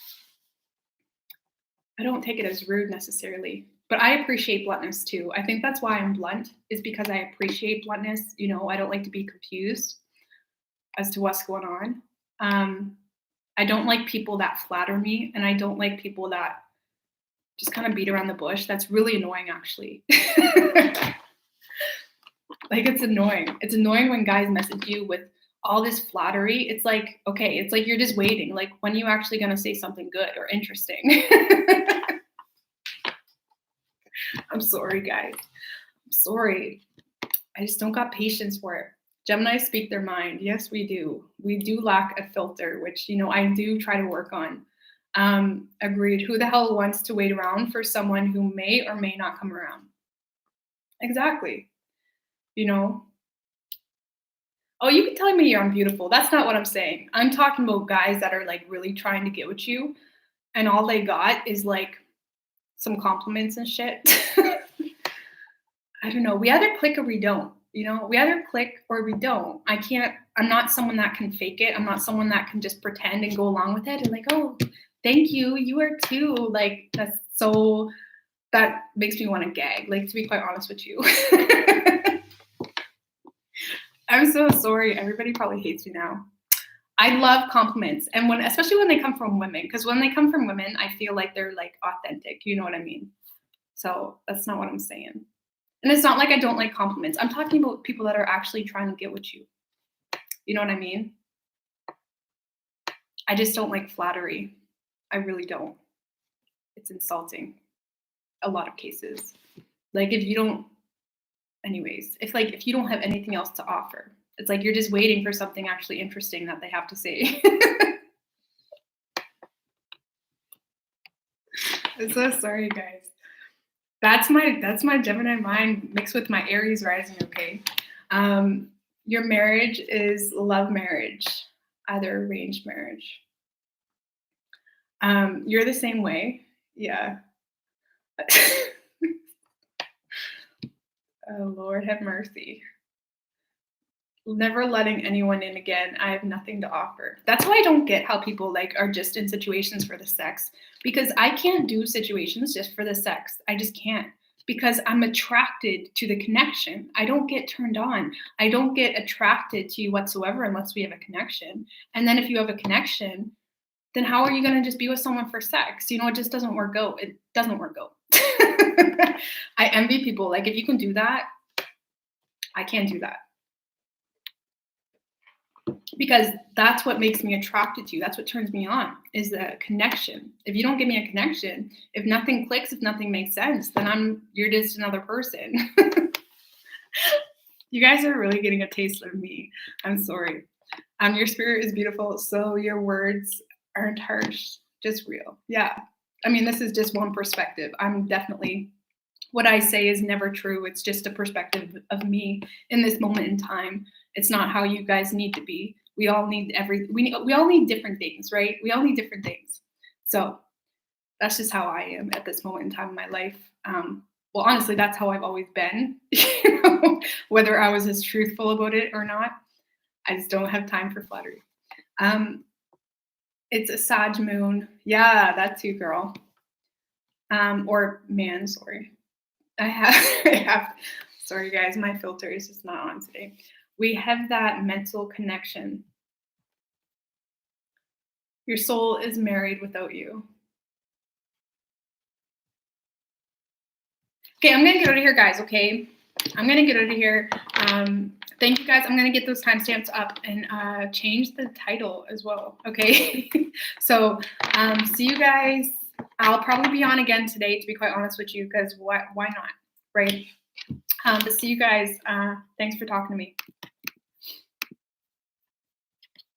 I don't take it as rude necessarily, but I appreciate bluntness too. I think that's why I'm blunt, is because I appreciate bluntness. You know, I don't like to be confused as to what's going on. I don't like people that flatter me, and I don't like people that just kind of beat around the bush. That's really annoying, actually. Like, it's annoying. It's annoying when guys message you with all this flattery. It's like, okay, it's like you're just waiting. Like, when are you actually going to say something good or interesting? I'm sorry, guys. I'm sorry. I just don't got patience for it. Gemini speak their mind. Yes, we do. We do lack a filter, which, you know, I do try to work on. Agreed. Who the hell wants to wait around for someone who may or may not come around? Exactly. You know? Oh, you can tell me you're beautiful. That's not what I'm saying. I'm talking about guys that are like really trying to get with you, and all they got is like some compliments and shit. I don't know. We either click or we don't. You know, we either click or we don't. I'm not someone that can fake it. I'm not someone that can just pretend and go along with it and like, oh, thank you. You are too. Like, that makes me want to gag, like, to be quite honest with you. I'm so sorry. Everybody probably hates me now. I love compliments. And especially when they come from women, because when they come from women, I feel like they're like authentic. You know what I mean? So that's not what I'm saying. And it's not like I don't like compliments. I'm talking about people that are actually trying to get with you. You know what I mean? I just don't like flattery. I really don't. It's insulting. A lot of cases. Like, if you don't have anything else to offer, it's like you're just waiting for something actually interesting that they have to say. I'm so sorry, guys. That's my Gemini mind mixed with my Aries rising, okay? Your marriage is love marriage, either arranged marriage. You're the same way. Yeah. Oh, Lord have mercy. Never letting anyone in again. I have nothing to offer. That's why I don't get how people like are just in situations for the sex, because I can't do situations just for the sex. I just can't, because I'm attracted to the connection. I don't get turned on. I don't get attracted to you whatsoever unless we have a connection. And then if you have a connection, then how are you going to just be with someone for sex? You know, it just doesn't work out. It doesn't work out. I envy people. Like, if you can do that, I can't do that. Because that's what makes me attracted to you. That's what turns me on, is the connection. If you don't give me a connection, if nothing clicks, if nothing makes sense, then you're just another person. You guys are really getting a taste of me. I'm sorry. Your spirit is beautiful, so your words aren't harsh, just real. Yeah. I mean, this is just one perspective. What I say is never true. It's just a perspective of me in this moment in time. It's not how you guys need to be. We all need we all need different things, right? We all need different things. So that's just how I am at this moment in time in my life. well, honestly, that's how I've always been, whether I was as truthful about it or not. I just don't have time for flattery. It's a Sag moon. Yeah, that too, girl. Or man, sorry. I have, sorry guys, my filter is just not on today. We have that mental connection. Your soul is married without you. Okay, I'm gonna get out of here, guys, okay? I'm gonna get out of here. Thank you guys. I'm gonna get those timestamps up and change the title as well, okay? So see you guys. I'll probably be on again today, to be quite honest with you, because why not, right? But see you guys. Thanks for talking to me.